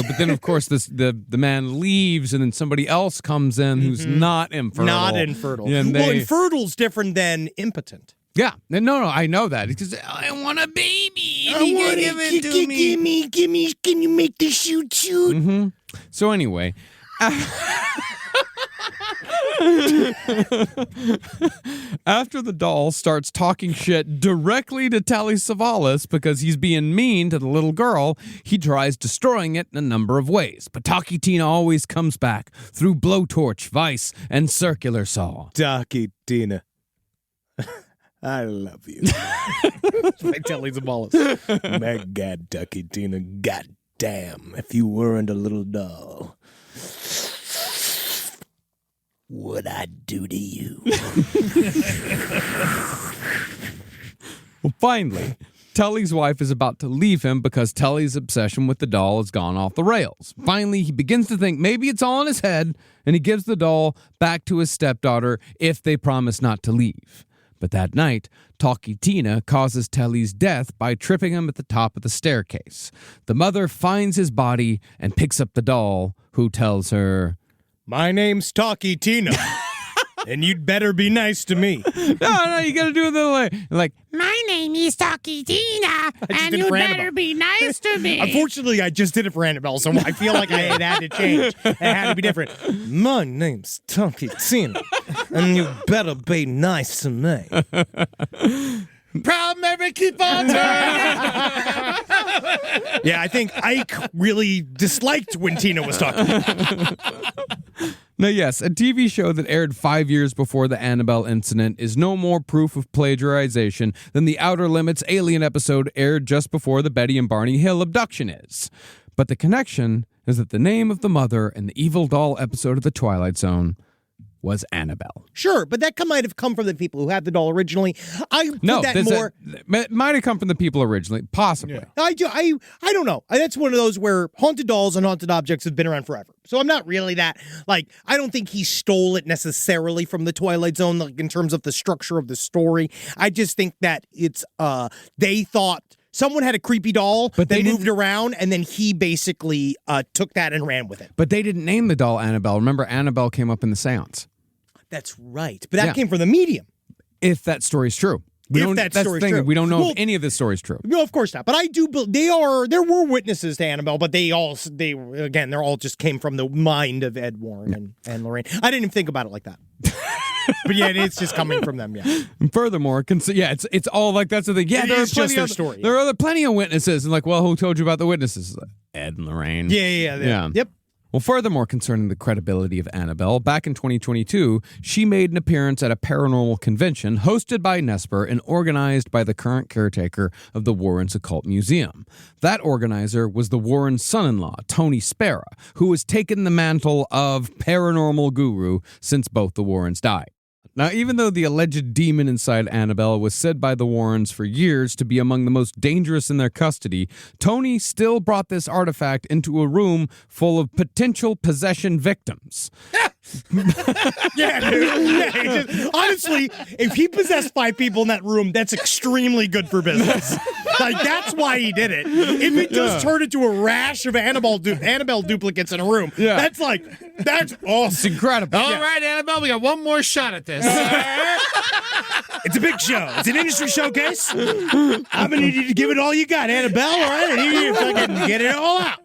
But then, of course, the man leaves, and then somebody else comes in who's not infertile. Not infertile. Yeah, Well, infertile's different than impotent. Yeah, no, I know that because I want a baby. Give it to me. Give me. Can you make the shoot? Mm-hmm. So anyway, after the doll starts talking shit directly to Telly Savalas because he's being mean to the little girl, he tries destroying it in a number of ways. But Talkie Tina always comes back through blowtorch, vice, and circular saw. Talkie Tina. I love you. By Telly Savalas. My God, Talkie Tina, goddamn, if you weren't a little doll, what'd I do to you? Well, finally, Telly's wife is about to leave him because Telly's obsession with the doll has gone off the rails. Finally, he begins to think maybe it's all in his head, and he gives the doll back to his stepdaughter if they promise not to leave. But that night, Talkie Tina causes Telly's death by tripping him at the top of the staircase. The mother finds his body and picks up the doll, who tells her, My name's Talkie Tina, and you'd better be nice to me. No, you gotta do it like, My name is Talkie Tina, and did it you for better Annabelle. be nice to me. Unfortunately, I just did it for Annabelle, so I feel like it had to change. It had to be different. My name's Talkie Tina, and you better be nice to me. Proud Mary, keep on turning. Yeah, I think Ike really disliked when Tina was talking. Now, yes, a TV show that aired 5 years before the Annabelle incident is no more proof of plagiarization than the Outer Limits Alien episode aired just before the Betty and Barney Hill abduction is. But the connection is that the name of the mother in the Evil Doll episode of The Twilight Zone was Annabelle. Sure, but that might have come from the people who had the doll originally. It might have come from the people originally, possibly. Yeah. I don't know. That's one of those where haunted dolls and haunted objects have been around forever. So I'm not really that, I don't think he stole it necessarily from the Twilight Zone, in terms of the structure of the story. I just think that it's, they thought someone had a creepy doll, but they moved around, and then he basically took that and ran with it. But they didn't name the doll Annabelle. Remember, Annabelle came up in the seance. That's right. But that came from the medium. If that story's true. We don't know if any of this story's true. No, of course not. But I do. There were witnesses to Annabelle, but they're all just came from the mind of Ed Warren and Lorraine. I didn't even think about it like that. But yeah, it's just coming from them. Yeah. And furthermore, it's all like that's the thing. Yeah, there is just their story. There are plenty of witnesses, and who told you about the witnesses? Ed and Lorraine. Yeah. Yep. Well, furthermore, concerning the credibility of Annabelle, back in 2022, she made an appearance at a paranormal convention hosted by Nesper and organized by the current caretaker of the Warrens Occult Museum. That organizer was the Warrens' son-in-law, Tony Spera, who has taken the mantle of paranormal guru since both the Warrens died. Now, even though the alleged demon inside Annabelle was said by the Warrens for years to be among the most dangerous in their custody, Tony still brought this artifact into a room full of potential possession victims. Yeah, dude. Yeah, honestly, if he possessed 5 people in that room, that's extremely good for business. That's why he did it. If it just turned into a rash of Annabelle duplicates in a room, that's awesome. It's incredible. All right, Annabelle, we got one more shot at this. It's a big show. It's an industry showcase. I'm gonna need you to give it all you got, Annabelle. All right, I need you to fucking get it all out.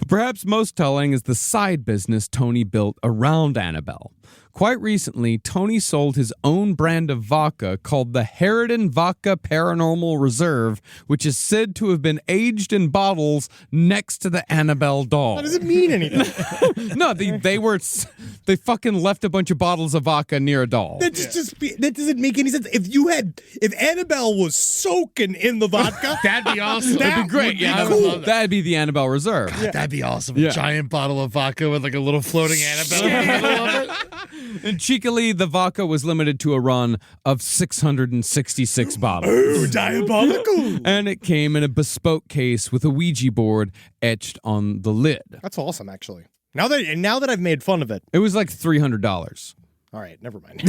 Perhaps most telling is the side business Tony built around Annabelle. Quite recently, Tony sold his own brand of vodka called the Harridan Vodka Paranormal Reserve, which is said to have been aged in bottles next to the Annabelle doll. What does it mean anything? No, they fucking left a bunch of bottles of vodka near a doll. That doesn't make any sense. If Annabelle was soaking in the vodka, That'd be awesome. That'd be great. would Yeah, I would love that. That'd be the Annabelle Reserve. That'd be awesome. Yeah. A giant bottle of vodka with like a little floating Annabelle in the middle of it. And cheekily, the vodka was limited to a run of 666 bottles. ooh, diabolical. And it came in a bespoke case with a Ouija board etched on the lid. That's awesome, actually. Now that I've made fun of it, It was like $300. all right, never mind.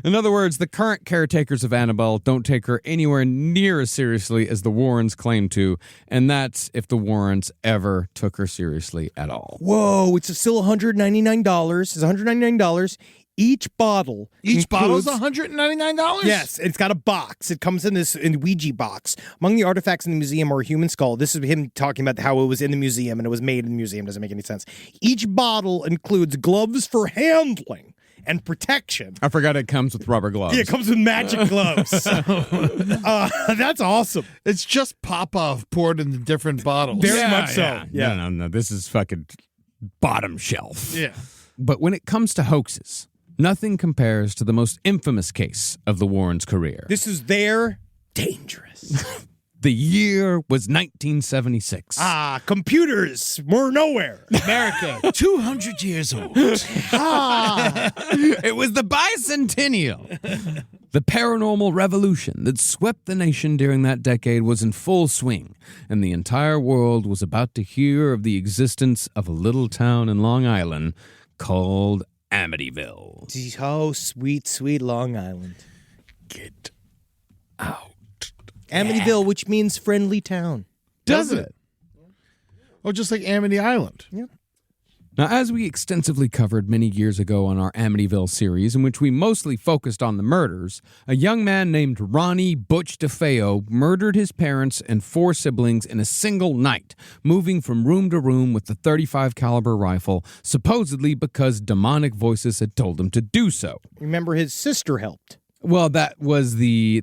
In other words, the current caretakers of Annabelle don't take her anywhere near as seriously as the Warrens claim to, and that's if the Warrens ever took her seriously at all. Whoa, it's still $199. It's $199. Each bottle. Each bottle's includes- $199? Yes, it's got a box. It comes in this Ouija box. Among the artifacts in the museum are a human skull. This is him talking about how it was in the museum and it was made in the museum. Doesn't make any sense. Each bottle includes gloves for handling and protection. I forgot it comes with rubber gloves. Yeah, it comes with magic gloves. That's awesome. It's just Popov poured in the different bottles. Very much so. Yeah. No. This is fucking bottom shelf. Yeah. But when it comes to hoaxes, nothing compares to the most infamous case of the Warrens' career. This is their dangerous. The year was 1976. Computers were nowhere. America, 200 years old. It was the bicentennial. The paranormal revolution that swept the nation during that decade was in full swing, and the entire world was about to hear of the existence of a little town in Long Island called Amityville. Oh, sweet, sweet Long Island. Get out. Amityville, which means friendly town. Does it? Oh, just like Amity Island. Yeah. Now, as we extensively covered many years ago on our Amityville series, in which we mostly focused on the murders, a young man named Ronnie Butch DeFeo murdered his parents and 4 siblings in a single night, moving from room to room with the .35 caliber rifle, supposedly because demonic voices had told him to do so. Remember, his sister helped. Well, that's the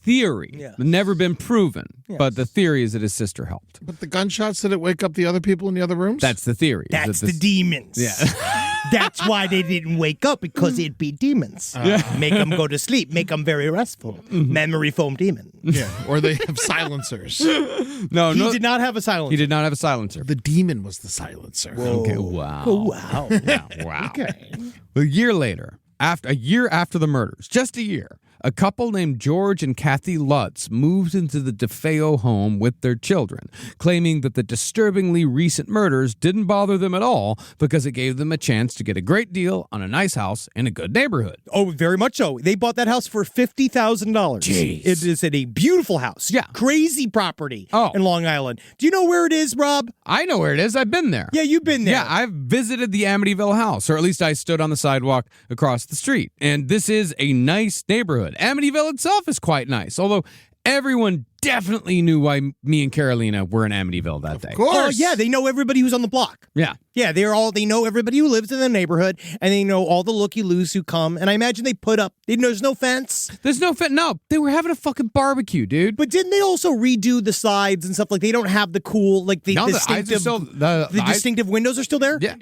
theory. Yes. Never been proven, Yes. but the theory is that his sister helped. But the gunshots, did it wake up the other people in the other rooms? That's the theory. is That's that the this- demons. Yeah. That's why they didn't wake up, because it'd be demons. Make them go to sleep. Make them very restful. Memory foam demon. Yeah. Or they have silencers. No, He did not have a silencer. He did not have a silencer. The demon was the silencer. Okay, wow. Oh, wow. Wow. Okay. A year later, a year after the murders, just a year, a couple named George and Kathy Lutz moved into the DeFeo home with their children, claiming that the disturbingly recent murders didn't bother them at all because it gave them a chance to get a great deal on a nice house in a good neighborhood. Oh, very much so. They bought that house for $50,000. Jeez. It is in a beautiful house. Yeah. Crazy property Oh. in Long Island. Do you know where it is, Rob? I know where it is. I've been there. Yeah, you've been there. Yeah, I've visited the Amityville house, or at least I stood on the sidewalk across the street. And this is a nice neighborhood. Amityville itself is quite nice, although everyone definitely knew why me and Carolina were in Amityville that day. Of course. Oh, yeah, they know everybody who's on the block. Yeah. Yeah, they know everybody who lives in the neighborhood, and they know all the looky-loos who come. And I imagine there's no fence. There's no fit. No, they were having a fucking barbecue, dude. But didn't they also redo the sides and stuff? Like, they don't have the cool, like, the No, the eyes are distinctive, still- the eyes- distinctive windows are still there? Yeah.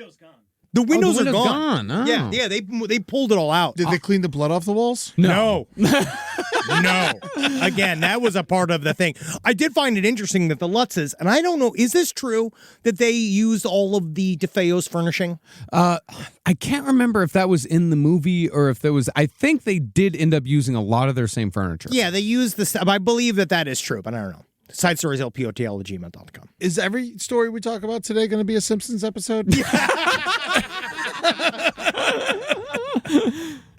The windows the are window's gone. gone. Oh. Yeah, they pulled it all out. Did they clean the blood off the walls? No. No. Again, that was a part of the thing. I did find it interesting that the Lutzes, and I don't know, is this true that they used all of the DeFeo's furnishing? I can't remember if that was in the movie or if there was. I think they did end up using a lot of their same furniture. Yeah, they used the stuff. I believe that is true, but I don't know. Side stories, lpotl@gmail.com. Is every story we talk about today going to be a Simpsons episode?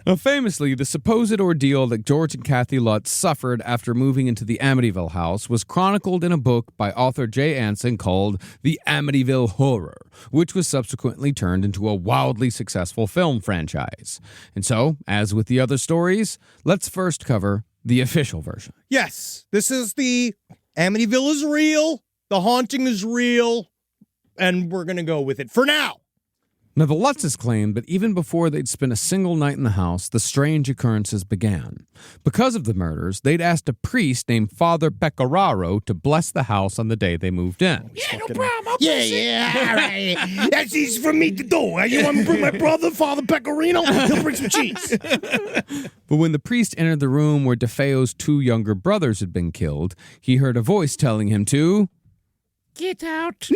Now, famously, the supposed ordeal that George and Kathy Lutz suffered after moving into the Amityville house was chronicled in a book by author Jay Anson called The Amityville Horror, which was subsequently turned into a wildly successful film franchise. And so, as with the other stories, let's first cover the official version. Yes, this is the Amityville is real, the haunting is real, and we're going to go with it for now. Now, the Lutzes claimed that even before they'd spent a single night in the house, the strange occurrences began. Because of the murders, they'd asked a priest named Father Pecoraro to bless the house on the day they moved in. Yeah, no problem. Yeah, all right. That's easy for me to do. You want me to bring my brother, Father Pecorino? He'll bring some cheese. But when the priest entered the room where DeFeo's 2 younger brothers had been killed, he heard a voice telling him to... Get out.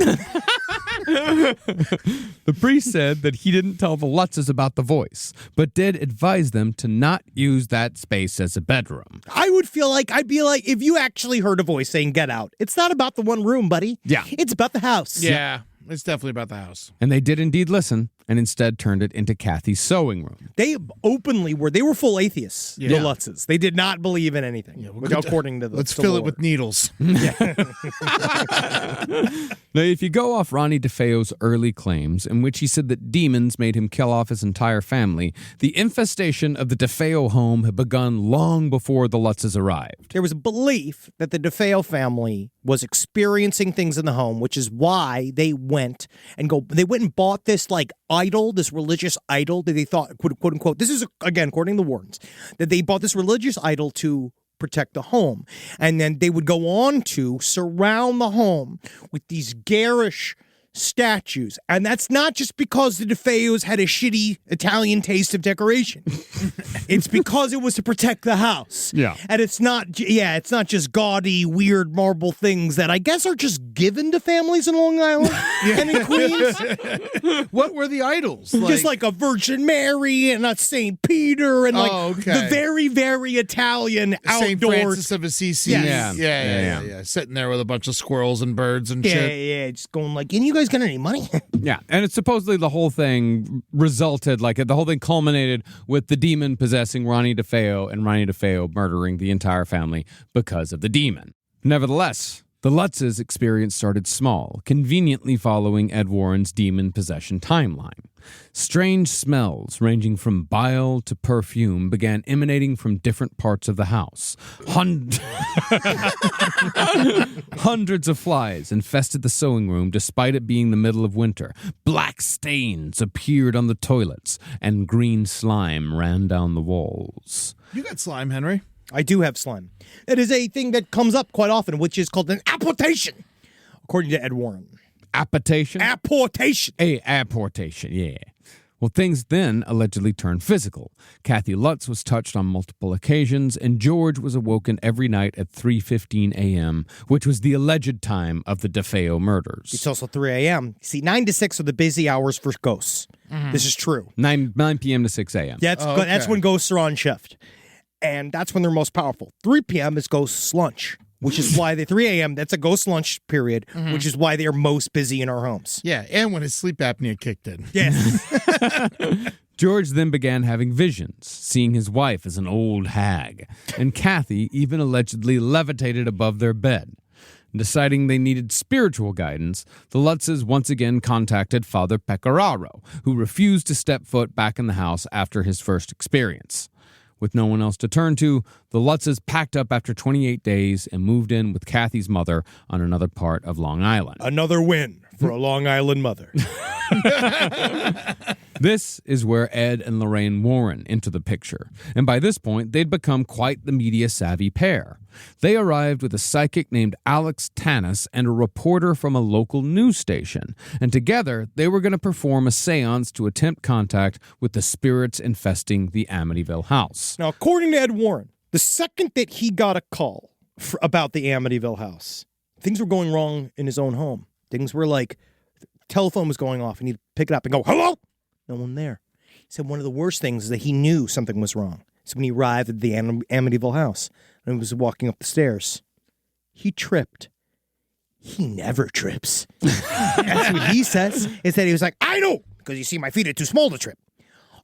The priest said that he didn't tell the Lutzes about the voice, but did advise them to not use that space as a bedroom. I would feel like, I'd be like, if you actually heard a voice saying, get out, it's not about the one room, buddy. Yeah. It's about the house. Yeah, it's definitely about the house. And they did indeed listen, and instead turned it into Kathy's sewing room. They openly they were full atheists, the Yeah. Lutzes. They did not believe in anything, according to the Let's fill it with needles. Now, if you go off Ronnie DeFeo's early claims, in which he said that demons made him kill off his entire family, the infestation of the DeFeo home had begun long before the Lutzes arrived. There was a belief that the DeFeo family was experiencing things in the home, which is why they went and bought this idol, this religious idol that they thought, quote unquote, this is again according to the Wardens, that they bought this religious idol to protect the home. And then they would go on to surround the home with these garish statues. And that's not just because the DeFeos had a shitty Italian taste of decoration. It's because it was to protect the house. Yeah. And it's not just gaudy, weird marble things that I guess are just given to families in Long Island and in Queens. What were the idols? Just like a Virgin Mary and a St. Peter and okay. the very, very Italian St. outdoor. Francis of Assisi. Yes. Yeah. Sitting there with a bunch of squirrels and birds and shit. Yeah, just going like, and you guys got any money? Yeah, and it's supposedly the whole thing resulted, the whole thing culminated with the demon possessing Ronnie DeFeo and Ronnie DeFeo murdering the entire family because of the demon. Nevertheless, the Lutzes' experience started small, conveniently following Ed Warren's demon possession timeline. Strange smells, ranging from bile to perfume, began emanating from different parts of the house. Hundreds of flies infested the sewing room despite it being the middle of winter. Black stains appeared on the toilets, and green slime ran down the walls. You got slime, Henry. I do have slime. It is a thing that comes up quite often, which is called an apportation, according to Ed Warren. Apportation? Apportation. Apportation, yeah. Well, things then allegedly turned physical. Kathy Lutz was touched on multiple occasions, and George was awoken every night at 3:15 a.m., which was the alleged time of the DeFeo murders. It's also 3 a.m. See, 9 to 6 are the busy hours for ghosts. This is true. 9 p.m. to 6 a.m. That's when ghosts are on shift. And that's when they're most powerful. 3 p.m. is ghosts' lunch, which is why the 3 a.m., that's a ghost lunch period, which is why they're most busy in our homes. Yeah, and when his sleep apnea kicked in. Yes. George then began having visions, seeing his wife as an old hag, and Kathy even allegedly levitated above their bed. Deciding they needed spiritual guidance, the Lutzes once again contacted Father Pecoraro, who refused to step foot back in the house after his first experience. With no one else to turn to, the Lutzes packed up after 28 days and moved in with Kathy's mother on another part of Long Island. Another win for a Long Island mother. This is where Ed and Lorraine Warren enter the picture, and by this point, they'd become quite the media-savvy pair. They arrived with a psychic named Alex Tanis and a reporter from a local news station, and together, they were going to perform a seance to attempt contact with the spirits infesting the Amityville house. Now, according to Ed Warren, the second that he got a call about the Amityville house, things were going wrong in his own home. Things were like, the telephone was going off, and he'd pick it up and go, hello? No one there. He said one of the worst things is that he knew something was wrong. So when he arrived at the Amityville house and was walking up the stairs, he tripped. He never trips. That's what he says, is that he was like, I know, because you see, my feet are too small to trip.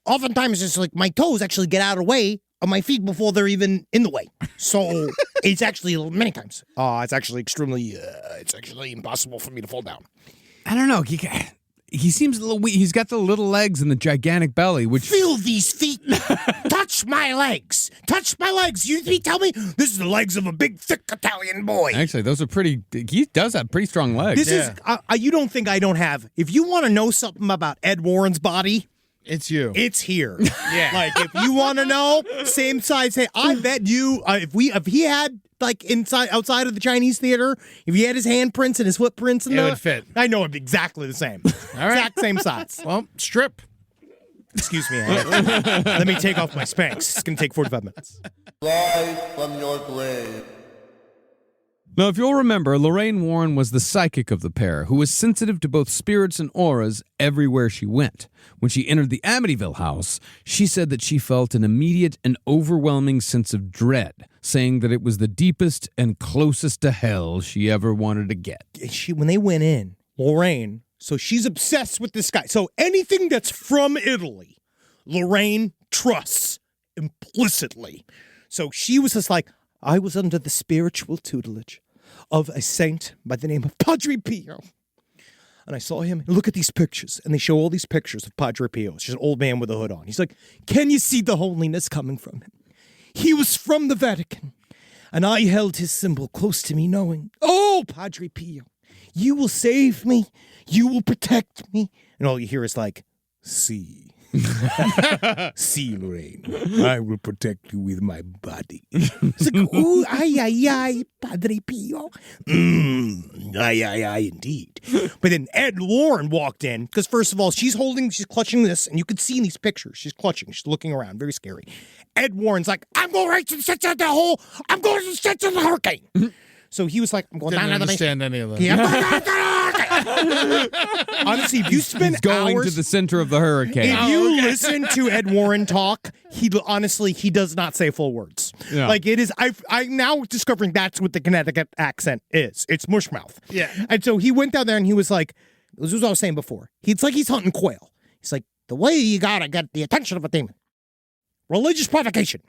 Oftentimes, it's like my toes actually get out of the way of my feet before they're even in the way. So it's actually many times. It's actually it's actually impossible for me to fall down. I don't know. he seems a little weak. He's got the little legs and the gigantic belly, which Feel these feet. Touch my legs. Touch my legs. You tell me this is the legs of a big, thick Italian boy. actually those are pretty. He does have pretty strong legs. This is, you don't think I don't have. If you want to know something about Ed Warren's body, It's you. it's here. Yeah. Like, if you want to know, same size. Hey, I bet you, if he had, like, outside of the Chinese theater, if he had his handprints and his footprints in It there, would fit. I know it'd be exactly the same. All right. Exact same size. Well, strip. Excuse me. Let me take off my Spanx. It's going to take 45 minutes. Rise from your grave. Now, if you'll remember, Lorraine Warren was the psychic of the pair, who was sensitive to both spirits and auras everywhere she went. When she entered the Amityville house, she said that she felt an immediate and overwhelming sense of dread, saying that it was the deepest and closest to hell she ever wanted to get. When they went in, Lorraine, so she's obsessed with this guy. So anything that's from Italy, Lorraine trusts implicitly. So she was just like, I was under the spiritual tutelage of a saint by the name of Padre Pio. And I saw him. Look at these pictures. And they show all these pictures of Padre Pio. It's just an old man with a hood on. He's like, can you see the holiness coming from him? He was from the Vatican. And I held his symbol close to me, knowing, oh, Padre Pio, you will save me. You will protect me. And all you hear is like, see. See, Lorraine, I will protect you with my body. It's like, ooh, ay, Padre Pio. Ay, indeed. But then Ed Warren walked in, because first of all, she's clutching this, and you could see in these pictures, she's clutching, she's looking around, very scary. Ed Warren's like, I'm going right to the center of the hole. I'm going to the center of the hurricane. So he was like, I'm going Didn't down to the understand any of that. Yeah, I'm going down to the hurricane. Honestly, if you spend He's going hours to the center of the hurricane. if you listen to Ed Warren talk, he does not say full words. Yeah. Like it is, I'm now discovering that's what the Connecticut accent is. It's mushmouth. Yeah. And so he went down there and he was like, this was what I was saying before. It's like he's hunting quail. He's like, the way you gotta get the attention of a demon. Religious provocation.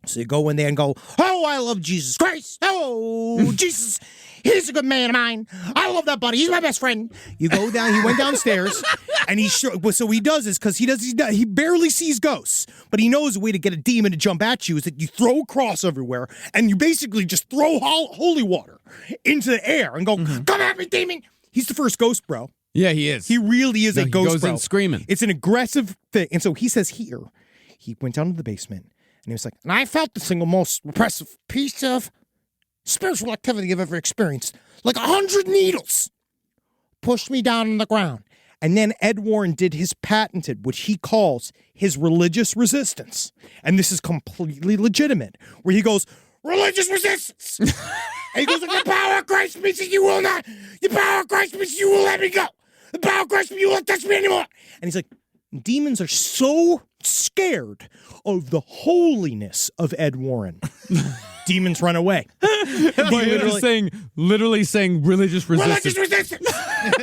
So you go in there and go, oh, I love Jesus Christ. Oh, Jesus, he's a good man of mine. I love that buddy. He's my best friend. You go down. He went downstairs, and so what he does is because he barely sees ghosts, but he knows a way to get a demon to jump at you is that you throw a cross everywhere, and you basically just throw holy water into the air and go, come at me, demon. He's the first ghost, bro. Yeah, he is. He really is a ghost, He goes bro. in screaming. It's an aggressive thing. And so he says here, he went down to the basement, and he was like, and I felt the single most repressive piece of spiritual activity I've ever experienced. Like 100 needles pushed me down on the ground. And then Ed Warren did his patented, which he calls his religious resistance. And this is completely legitimate, where he goes, religious resistance. And he goes, the power of Christ means that you will not. The power of Christ means you will let me go. The power of Christ means you won't touch me anymore. And he's like, demons are so scared of the holiness of Ed Warren. Demons run away. literally saying religious resistance. Religious resistance,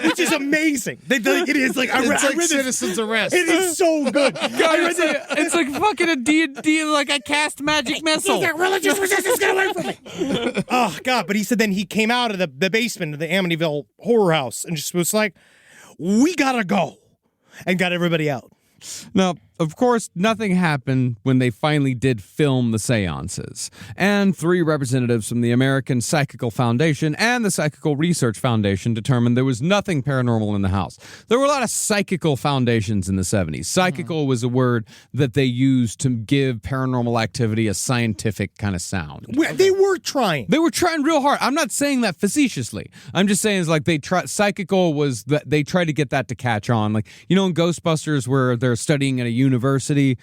which is amazing. It is like I It's read like this. Citizen's Arrest. It is so good. It's like fucking a D&D, like a cast magic missile. Religious resistance, get away from me. Oh God! But he said then he came out of the basement of the Amityville Horror House and just was like, "We gotta go," and got everybody out. Now, of course, nothing happened when they finally did film the seances. And 3 representatives from the American Psychical Foundation and the Psychical Research Foundation determined there was nothing paranormal in the house. There were a lot of psychical foundations in the 70s. Psychical was a word that they used to give paranormal activity a scientific kind of sound. They were trying. They were trying real hard. I'm not saying that facetiously. I'm just saying it's like psychical was that they tried to get that to catch on. Like, you know, in Ghostbusters where they're studying at a university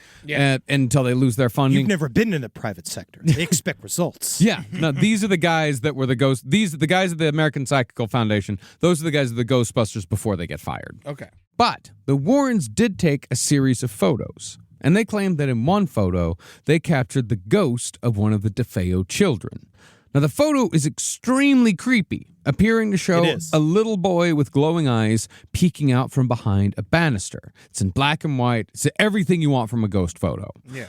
until they lose their funding. You've never been in the private sector. They expect results. Yeah. No, these are the guys that were the ghosts. These are the guys of the American Psychical Foundation. Those are the guys of the Ghostbusters before they get fired. Okay. But the Warrens did take a series of photos. And they claimed that in one photo, they captured the ghost of one of the DeFeo children. Now, the photo is extremely creepy, appearing to show a little boy with glowing eyes peeking out from behind a banister. It's in black and white. It's everything you want from a ghost photo. Yeah.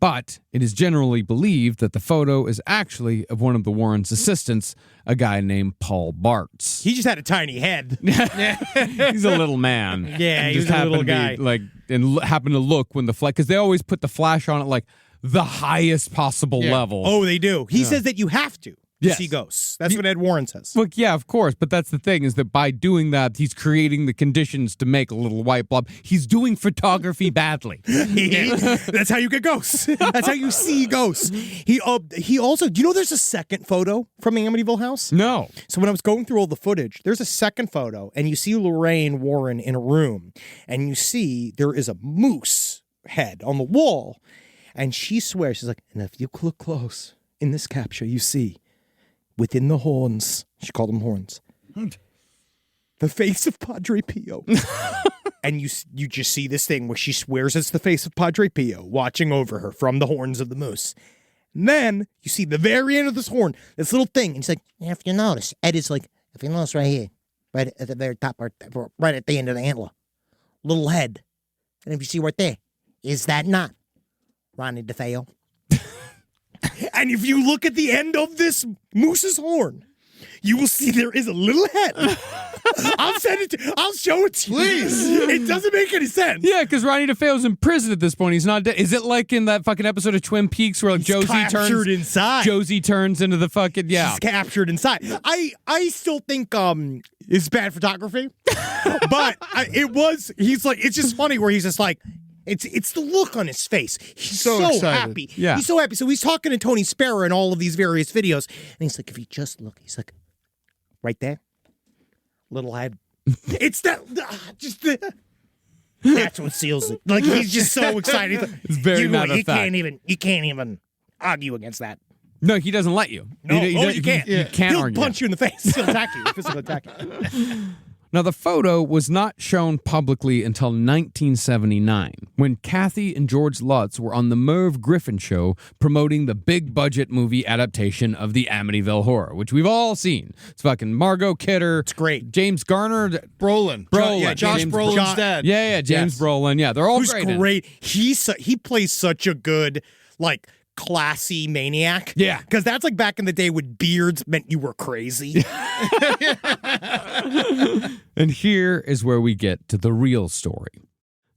But it is generally believed that the photo is actually of one of the Warrens' assistants, a guy named Paul Bartz. He just had a tiny head. He's a little man. Yeah, He he's just a little happened to guy. be, happened to look when the flash, because they always put the flash on it like the highest possible level. Oh, they do. He says that you have to Yes. see ghosts. That's what Ed Warren says. Look, yeah, of course, but that's the thing, is that by doing that, he's creating the conditions to make a little white blob. He's doing photography badly. That's how you get ghosts. That's how you see ghosts. He also, do you know there's a second photo from the Amityville house? No. So when I was going through all the footage, there's a second photo, and you see Lorraine Warren in a room, and you see there is a moose head on the wall, and she swears, she's like, and if you look close in this capture, you see within the horns, she called them horns, the face of Padre Pio. And you just see this thing where she swears it's the face of Padre Pio watching over her from the horns of the moose. And then you see the very end of this horn, this little thing. And he's like, if you notice, Ed is like, if you notice right here, right at the very top, right at the end of the antler, little head. And if you see right there, is that not Ronnie DeFeo? And if you look at the end of this moose's horn, you will see there is a little head. I'll show it to you. Please. It doesn't make any sense. Yeah, because Ronnie DeFeo's in prison at this point. He's not dead. Is it like in that fucking episode of Twin Peaks where like He's captured inside. Josie turns into the fucking, yeah. He's captured inside. I still think it's bad photography. But he's like, it's just funny where he's just like, it's the look on his face. He's so excited. happy. Yeah. He's so happy. So he's talking to Tony Sparrow in all of these various videos. And he's like, if you just look, he's like, right there, little head. It's that, that's what seals it. Like, he's just so excited. It's very matter of fact. You can't even argue against that. No, he doesn't let you. No, you can't. You can't He'll argue. punch you in the face. He'll attack you. Physical attack you. Now, the photo was not shown publicly until 1979, when Kathy and George Lutz were on the Merv Griffin show promoting the big-budget movie adaptation of the Amityville Horror, which we've all seen. It's fucking Margot Kidder. It's great. James Garner. Brolin. Yeah, Josh James Brolin's dad. Yeah, James Brolin. Yeah, they're all Who's great. in it. great. He plays such a good, like, classy maniac. Yeah. Because that's like back in the day when beards meant you were crazy. And here is where we get to the real story.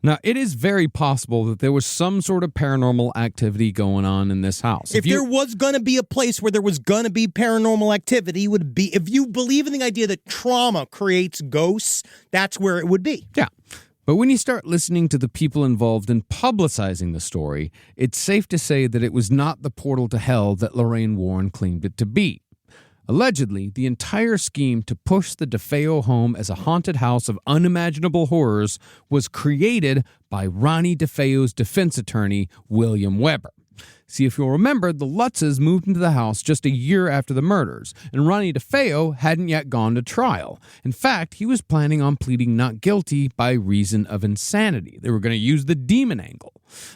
Now, it is very possible that there was some sort of paranormal activity going on in this house. If there was going to be a place where there was going to be paranormal activity, it would be, if you believe in the idea that trauma creates ghosts, that's where it would be. Yeah. But when you start listening to the people involved in publicizing the story, it's safe to say that it was not the portal to hell that Lorraine Warren claimed it to be. Allegedly, the entire scheme to push the DeFeo home as a haunted house of unimaginable horrors was created by Ronnie DeFeo's defense attorney, William Weber. See, if you'll remember, the Lutzes moved into the house just a year after the murders, and Ronnie DeFeo hadn't yet gone to trial. In fact, he was planning on pleading not guilty by reason of insanity. They were going to use the demon angle.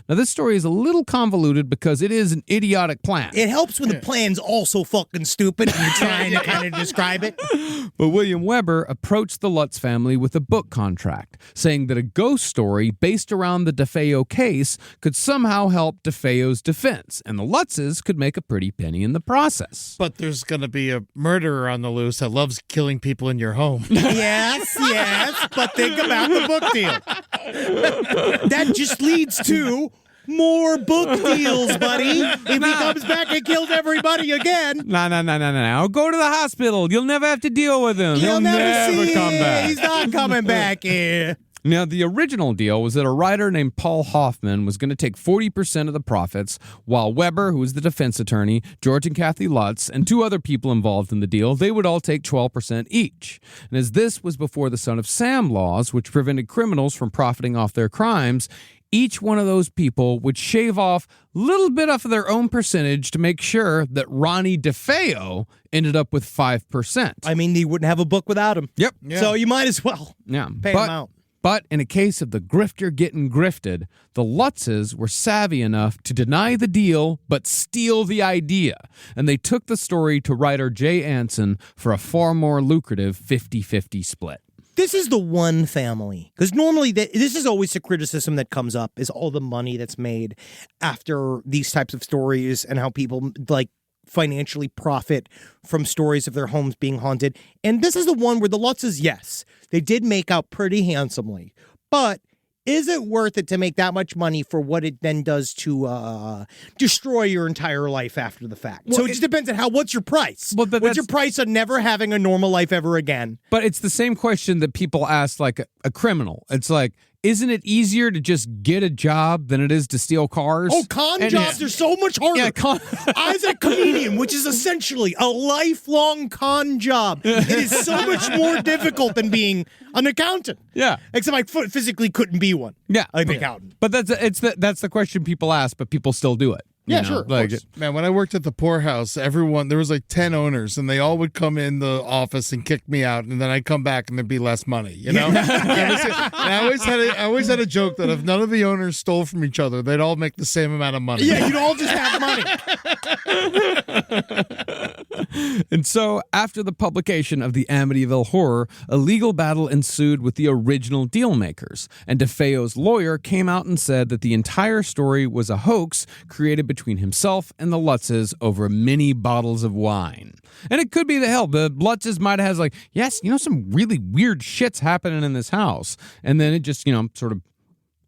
Now, this story is a little convoluted because it is an idiotic plan. It helps when the plan's also fucking stupid and you're trying to kind of describe it. But William Weber approached the Lutz family with a book contract, saying that a ghost story based around the DeFeo case could somehow help DeFeo's defense, and the Lutzes could make a pretty penny in the process. But there's going to be a murderer on the loose that loves killing people in your home. Yes, but think about the book deal. That just leads to more book deals, buddy. If he comes back and kills everybody again. No. Go to the hospital. You'll never have to deal with him. You'll never see come back. He's not coming back here. Now, the original deal was that a writer named Paul Hoffman was going to take 40% of the profits, while Weber, who was the defense attorney, George and Kathy Lutz, and two other people involved in the deal, they would all take 12% each. And as this was before the Son of Sam laws, which prevented criminals from profiting off their crimes, each one of those people would shave off a little bit off of their own percentage to make sure that Ronnie DeFeo ended up with 5%. I mean, he wouldn't have a book without him. Yep. So you might as well pay him out. But in a case of the grifter getting grifted, the Lutzes were savvy enough to deny the deal but steal the idea. And they took the story to writer Jay Anson for a far more lucrative 50-50 split. This is the one family, because normally this is always the criticism that comes up is all the money that's made after these types of stories and how people like financially profit from stories of their homes being haunted. And this is the one where the Lutzes, yes, they did make out pretty handsomely, but is it worth it to make that much money for what it then does to destroy your entire life after the fact? Well, so it just depends on what's your price? Well, what's your price on never having a normal life ever again? But it's the same question that people ask like a criminal. It's like, isn't it easier to just get a job than it is to steal cars? Oh, jobs are so much harder. Yeah, as a comedian, which is essentially a lifelong con job, it is so much more difficult than being an accountant. Yeah. Except I physically couldn't be one. Yeah. An accountant. But that's the question people ask, but people still do it. Yeah, sure. Like, man, when I worked at the poorhouse, there was like 10 owners, and they all would come in the office and kick me out, and then I'd come back and there'd be less money, And I always had a joke that if none of the owners stole from each other, they'd all make the same amount of money. Yeah, you'd all just have money. And so, after the publication of the Amityville Horror, a legal battle ensued with the original deal makers, and DeFeo's lawyer came out and said that the entire story was a hoax created between himself and the Lutzes over many bottles of wine. And it could be the hell. The Lutzes might have like, yes, some really weird shit's happening in this house. And then it just, sort of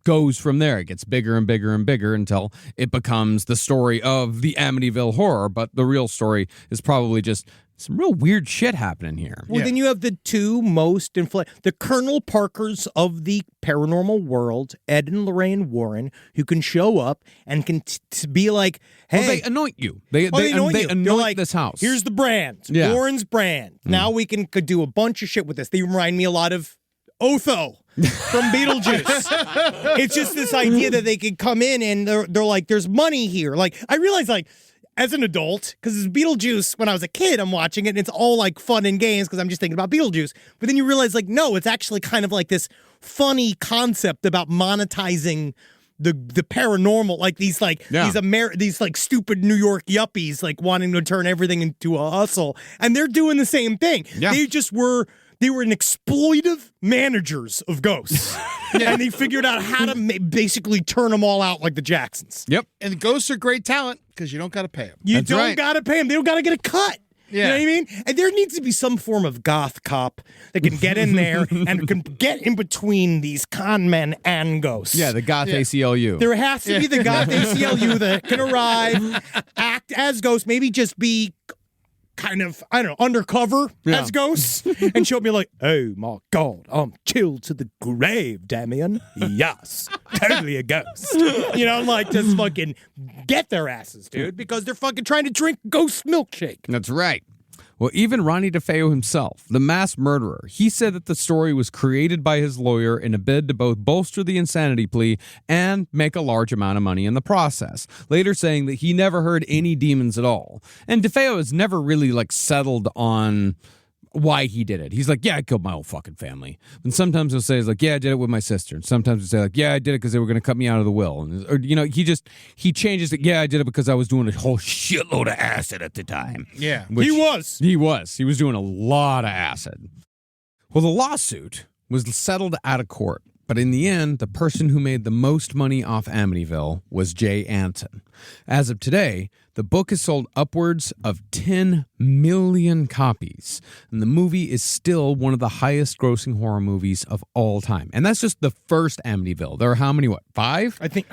goes from there. It gets bigger and bigger and bigger until it becomes the story of the Amityville Horror. But the real story is probably just some real weird shit happening here. Well, then you have the two most the Colonel Parkers of the paranormal world, Ed and Lorraine Warren, who can show up and can be like, hey. Well, they anoint you. They anoint like, this house. Here's the brand. Yeah. Warren's brand. Now we could do a bunch of shit with this. They remind me a lot of Otho from Beetlejuice. It's just this idea that they could come in and they're like, there's money here. Like, I realize, like, as an adult, because it's Beetlejuice, when I was a kid, I'm watching it, and it's all, like, fun and games because I'm just thinking about Beetlejuice. But then you realize, like, no, it's actually kind of like this funny concept about monetizing the paranormal, like these stupid New York yuppies, like, wanting to turn everything into a hustle. And they're doing the same thing. Yeah. They were an exploitive managers of ghosts. And they figured out how to basically turn them all out like the Jacksons. Yep. And ghosts are great talent because you don't got to pay them. You don't got to pay them. They don't got to get a cut. Yeah. You know what I mean? And there needs to be some form of goth cop that can get in there and can get in between these con men and ghosts. Yeah, the goth ACLU. There has to be the goth ACLU that can arrive, act as ghosts, maybe just be kind of, I don't know, undercover as ghosts and show me like, oh my God, I'm chilled to the grave, Damien. Yes, totally a ghost. Like just fucking get their asses, dude, because they're fucking trying to drink ghost milkshake. That's right. Well, even Ronnie DeFeo himself, the mass murderer, he said that the story was created by his lawyer in a bid to both bolster the insanity plea and make a large amount of money in the process, later saying that he never heard any demons at all. And DeFeo has never really, settled on why he did it. He's like, yeah, I killed my whole fucking family. And sometimes he'll say, I did it with my sister. And sometimes he'll say, yeah, I did it because they were going to cut me out of the will. He changes it. Yeah, I did it because I was doing a whole shitload of acid at the time. Yeah. He was. He was doing a lot of acid. Well, the lawsuit was settled out of court. But in the end, the person who made the most money off Amityville was Jay Anson. As of today, the book has sold upwards of 10 million copies, and the movie is still one of the highest-grossing horror movies of all time. And that's just the first Amityville. There are how many, 5? I think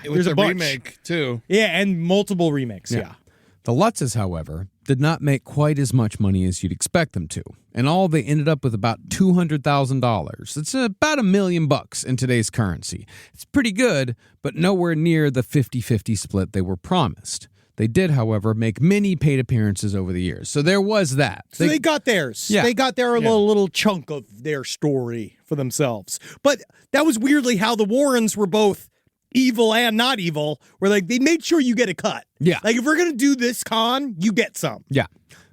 there's a remake, too. Yeah, and multiple remakes, yeah. The Lutzes, however, did not make quite as much money as you'd expect them to. In all, they ended up with about $200,000. It's about $1 million in today's currency. It's pretty good, but nowhere near the 50-50 split they were promised. They did, however, make many paid appearances over the years. So there was that. So they got theirs. Yeah. They got their little chunk of their story for themselves. But that was weirdly how the Warrens were both evil and not evil, where they made sure you get a cut. Yeah. Like, if we're going to do this con, you get some. Yeah.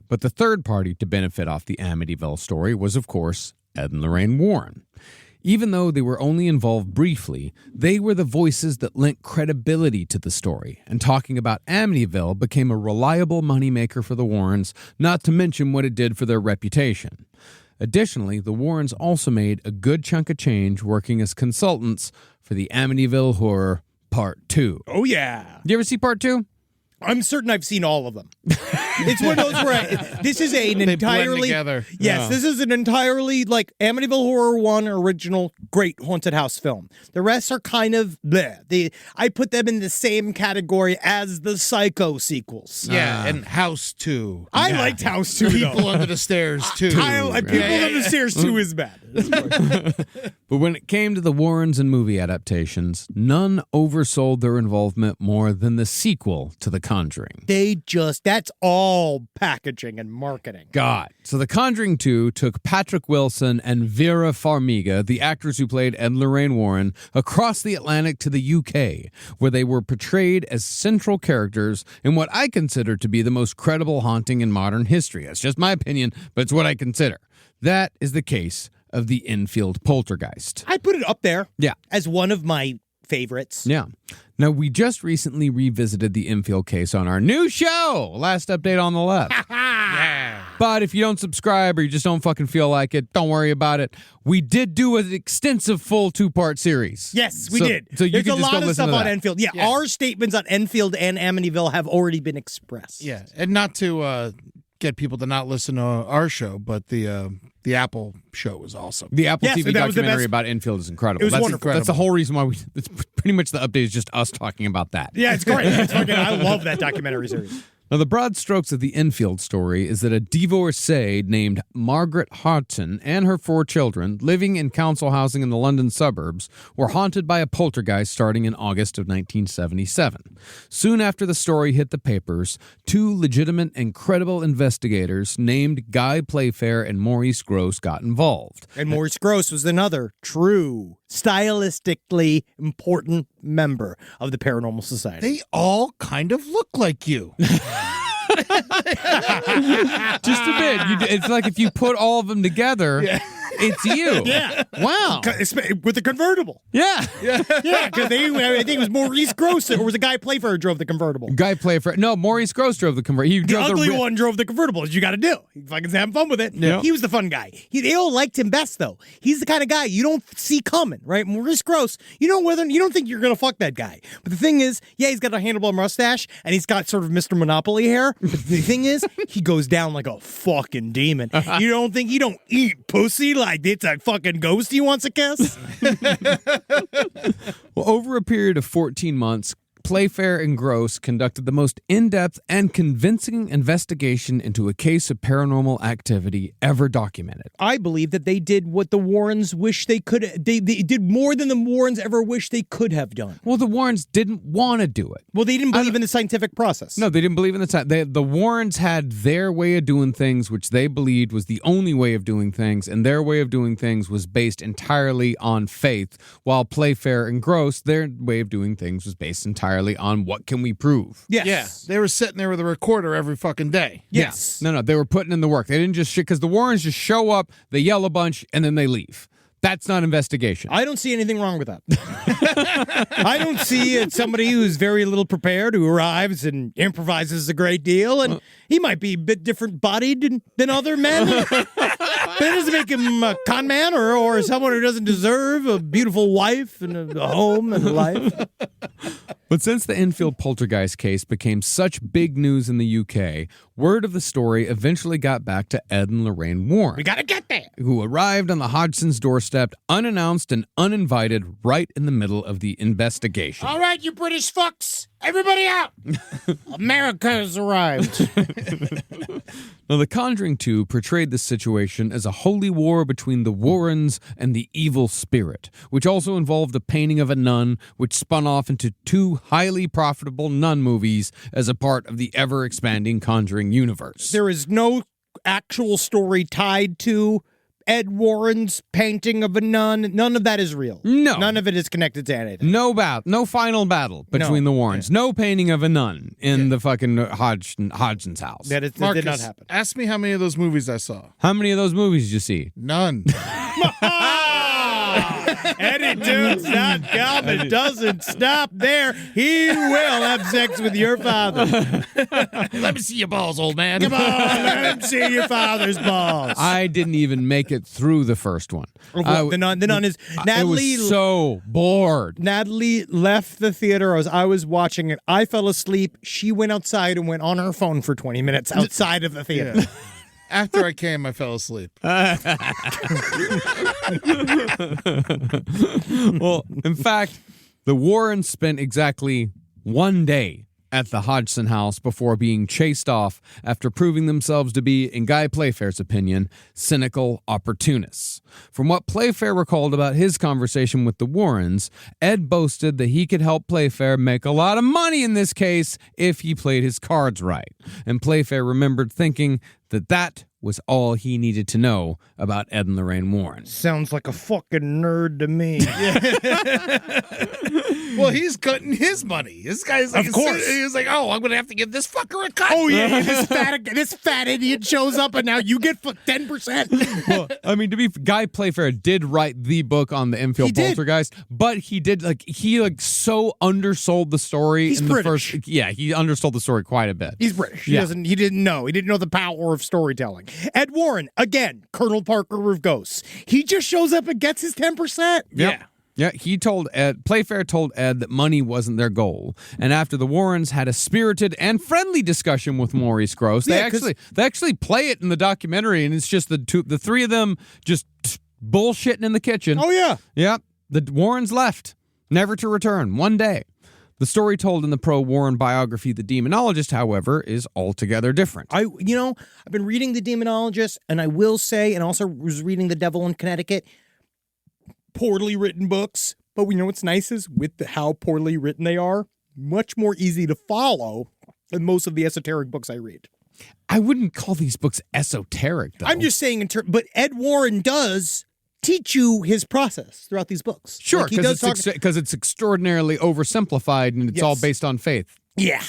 But the third party to benefit off the Amityville story was, of course, Ed and Lorraine Warren. Even though they were only involved briefly, they were the voices that lent credibility to the story, and talking about Amityville became a reliable moneymaker for the Warrens, not to mention what it did for their reputation. Additionally, the Warrens also made a good chunk of change working as consultants for the Amityville Horror Part 2. Oh, yeah. You ever see Part 2? I'm certain I've seen all of them. It's one of those where this is an blend entirely together. Yes, this is an entirely like Amityville Horror 1 original great haunted house film. The rest are kind of bleh. I put them in the same category as the Psycho sequels. Yeah, and House 2. I liked House 2 People though. Under the Stairs 2. People Under the Stairs 2 is bad. But when it came to the Warrens and movie adaptations, none oversold their involvement more than the sequel to The Conjuring. That's all packaging and marketing. God. So The Conjuring 2 took Patrick Wilson and Vera Farmiga, the actors who played Ed Lorraine Warren, across the Atlantic to the UK, where they were portrayed as central characters in what I consider to be the most credible haunting in modern history. That's just my opinion, but it's what I consider. That is the case of the Enfield Poltergeist. I put it up there. Yeah. As one of my favorites. Yeah. Now, we just recently revisited the Enfield case on our new show, Last Update on the Left. Yeah. But if you don't subscribe or you just don't fucking feel like it, don't worry about it. We did do an extensive full 2-part series. Yes, we did. So you There's can a just lot go of listen stuff to on that. Enfield. Yeah, our statements on Enfield and Amityville have already been expressed. Yeah, and not to get people to not listen to our show, but the Apple show was awesome. The Apple Yes, TV that was the documentary best. about Enfield is incredible. It was that's wonderful. That's the whole reason why it's pretty much the update is just us talking about that. Yeah, it's great. I love that documentary series. Now, the broad strokes of the Enfield story is that a divorcee named Margaret Hodgson and her 4 children, living in council housing in the London suburbs, were haunted by a poltergeist starting in August of 1977. Soon after the story hit the papers, 2 legitimate and credible investigators named Guy Playfair and Maurice Grosse got involved. And Maurice Grosse was another true, stylistically important member of the Paranormal Society. They all kind of look like you. Just a bit. It's like if you put all of them together, it's you. Yeah. Wow. With the convertible. Yeah. Yeah, because I think it was Maurice Grosse, or was the Guy Playfair who drove the convertible? Guy Playfair. No, Maurice Grosse drove the convertible. He The drove ugly the one drove the convertible, as you got to do. He fucking having fun with it. Yeah. He was the fun guy. They all liked him best, though. He's the kind of guy you don't see coming, right? Maurice Grosse, you don't think you're going to fuck that guy. But the thing is, yeah, he's got a handlebar mustache, and he's got sort of Mr. Monopoly hair. But the thing is, he goes down like a fucking demon. You don't think he don't eat pussy like it's a fucking ghost he wants to kiss? Well, over a period of 14 months, Playfair and Grosse conducted the most in-depth and convincing investigation into a case of paranormal activity ever documented. I believe that they did what the Warrens wish they could. They did more than the Warrens ever wished they could have done. Well, the Warrens didn't want to do it. Well, they didn't believe in the scientific process. No, they didn't believe in the time. The Warrens had their way of doing things, which they believed was the only way of doing things, and their way of doing things was based entirely on faith, while Playfair and Grosse, their way of doing things was based entirely on what can we prove. Yes. Yeah, they were sitting there with a recorder every fucking day. Yes. Yeah. No, they were putting in the work. They didn't just shit, because the Warrens just show up, they yell a bunch, and then they leave. That's not investigation. I don't see anything wrong with that. I don't see somebody who's very little prepared, who arrives and improvises a great deal, and he might be a bit different bodied than other men. But it doesn't make him a con man or someone who doesn't deserve a beautiful wife and a home and a life. But since the Enfield poltergeist case became such big news in the UK, word of the story eventually got back to Ed and Lorraine Warren. We gotta get there. Who arrived on the Hodgsons' doorstep unannounced and uninvited right in the middle of the investigation. All right, you British fucks. Everybody out. America has arrived. Now, The Conjuring 2 portrayed this situation as a holy war between the Warrens and the evil spirit, which also involved a painting of a nun, which spun off into 2 highly profitable nun movies as a part of the ever-expanding Conjuring universe. There is no actual story tied to Ed Warren's painting of a nun. None of that is real. No. None of it is connected to anything. No final battle between the Warrens. No painting of a nun in the fucking Hodgson's house. That did Marcus, not happen. ask me how many of those movies I saw. How many of those movies did you see? None. EddieTunes.com. It doesn't stop there. He will have sex with your father. Let me see your balls, old man. Come on, let him see your father's balls. I didn't even make it through the first one. The nun is Natalie. I was so bored. Natalie left the theater as I was watching it. I fell asleep. She went outside and went on her phone for 20 minutes outside of the theater. Yeah. After I came, I fell asleep. Well, in fact, the Warrens spent exactly one day at the Hodgson house before being chased off after proving themselves to be, in Guy Playfair's opinion, cynical opportunists. From what Playfair recalled about his conversation with the Warrens, Ed boasted that he could help Playfair make a lot of money in this case if he played his cards right. And Playfair remembered thinking that that was all he needed to know about Ed and Lorraine Warren. Sounds like a fucking nerd to me. Well, he's cutting his money. This guy's like, Of course. He's like, oh, I'm going to have to give this fucker a cut. Oh, yeah, this fat idiot shows up and now you get 10%. Well, I mean, to be Guy Playfair did write the book on the Enfield He did. Poltergeist, but he did he so undersold the story. He's in the British. first. Yeah, he undersold the story quite a bit. He's British. Yeah. He didn't know the power of storytelling. Ed Warren, again, Colonel Parker of Ghosts. He just shows up and gets his 10%. Yeah. Yeah, Playfair told Ed that money wasn't their goal. And after the Warrens had a spirited and friendly discussion with Maurice Grosse, they actually play it in the documentary, and it's just the three of them just bullshitting in the kitchen. Oh, yeah. Yep. The Warrens left, never to return, one day. The story told in the pro-Warren biography, The Demonologist, however, is altogether different. I've been reading The Demonologist, and I will say, and also was reading The Devil in Connecticut, poorly written books, but we know what's nice is with how poorly written they are, much more easy to follow than most of the esoteric books I read. I wouldn't call these books esoteric, though. I'm just saying, but Ed Warren does teach you his process throughout these books. Sure, Like, he does talk. because it's extraordinarily oversimplified and it's all based on faith. Yeah.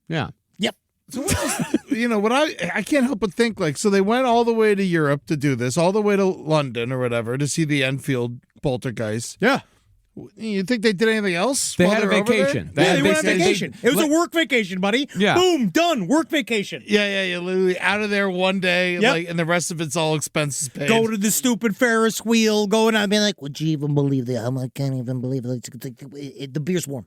Yeah. Yep. So what I can't help but think, like, so they went all the way to Europe to do this, all the way to London or whatever to see the Enfield Poltergeist. Yeah. You think they did anything else? They while had a were over there? vacation. They went on vacation. It was a work vacation, buddy. Yeah. Boom, done. Work vacation. Yeah. Literally out of there one day, Yep. and the rest of it's all expenses paid. Go to the stupid Ferris wheel, going out, being like, would you even believe that? I can't even believe it. The beer's warm.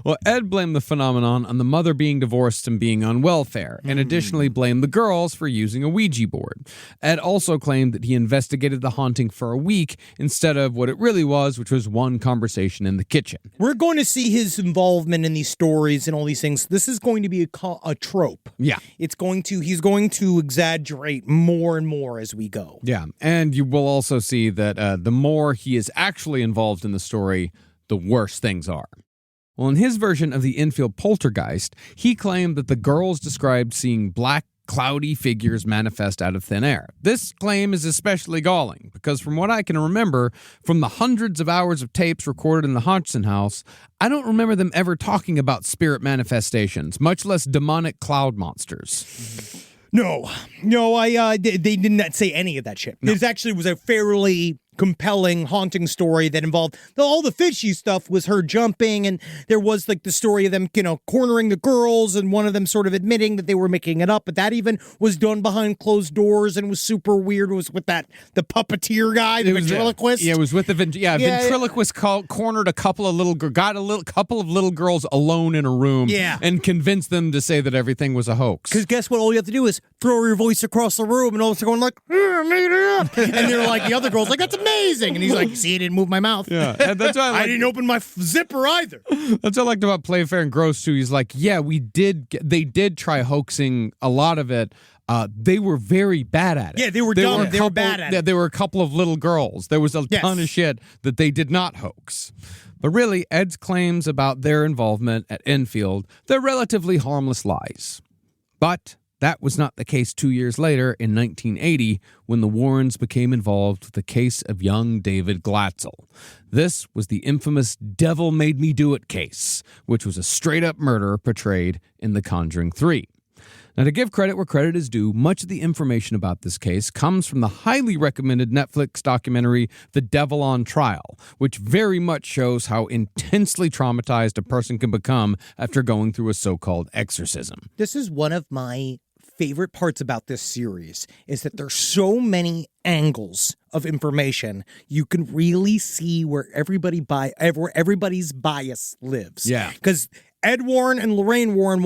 Well, Ed blamed the phenomenon on the mother being divorced and being on welfare, and additionally blamed the girls for using a Ouija board. Ed also claimed that he investigated the haunting for a week instead of what it really was, which was one conversation in the kitchen. We're going to see his involvement in these stories and all these things. This is going to be a trope. Yeah. He's going to exaggerate more and more as we go. Yeah, and you will also see that the more he is actually involved in the story, the worse things are. Well, in his version of the Enfield Poltergeist, he claimed that the girls described seeing black, cloudy figures manifest out of thin air. This claim is especially galling because from what I can remember from the hundreds of hours of tapes recorded in the Hodgson house, I don't remember them ever talking about spirit manifestations, much less demonic cloud monsters. No, they did not say any of that shit. No. This actually was a fairly compelling, haunting story that involved all the fishy stuff was her jumping, and there was like the story of them, cornering the girls, and one of them sort of admitting that they were making it up, but that even was done behind closed doors and was super weird. It was with the puppeteer guy, the ventriloquist. It was with the ventriloquist cornered a couple of couple of little girls alone in a room, and convinced them to say that everything was a hoax. Because guess what? All you have to do is throw your voice across the room, and all of a sudden going like, made it up. And they're like, the other girl's like, that's amazing. And he's like, see, I didn't move my mouth. Yeah, and that's why I didn't open my zipper either. That's what I liked about Playfair and Grosse too. He's like, yeah, they did try hoaxing a lot of it. They were very bad at it. Yeah, they were dumb. They were bad at it. Yeah, there were a couple of little girls. There was a ton of shit that they did not hoax. But really, Ed's claims about their involvement at Enfield, they're relatively harmless lies. But that was not the case 2 years later in 1980 when the Warrens became involved with the case of young David Glatzel. This was the infamous Devil Made Me Do It case, which was a straight-up murder portrayed in The Conjuring 3. Now, to give credit where credit is due, much of the information about this case comes from the highly recommended Netflix documentary The Devil on Trial, which very much shows how intensely traumatized a person can become after going through a so-called exorcism. This is one of my favorite parts about this series, is that there's so many angles of information. You can really see where everybody's bias lives. Yeah. Because Ed Warren and Lorraine Warren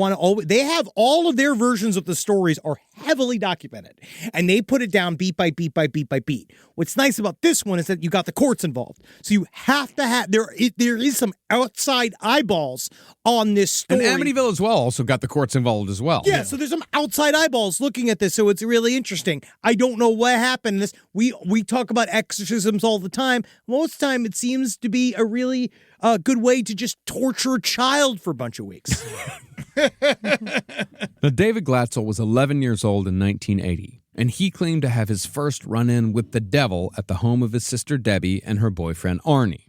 they have all of their versions of the stories are heavily documented, and they put it down beat by beat by beat by beat. What's nice about this one is that you got the courts involved, so you have to have there is some outside eyeballs on this story. And Amityville as well also got the courts involved as well. Yeah, so there's some outside eyeballs looking at this, so it's really interesting. I don't know what happened. We talk about exorcisms all the time. Most of the time, it seems to be a really good way to just torture a child for a bunch of weeks. Now, David Glatzel was 11 years old in 1980, and he claimed to have his first run-in with the devil at the home of his sister Debbie and her boyfriend Arnie.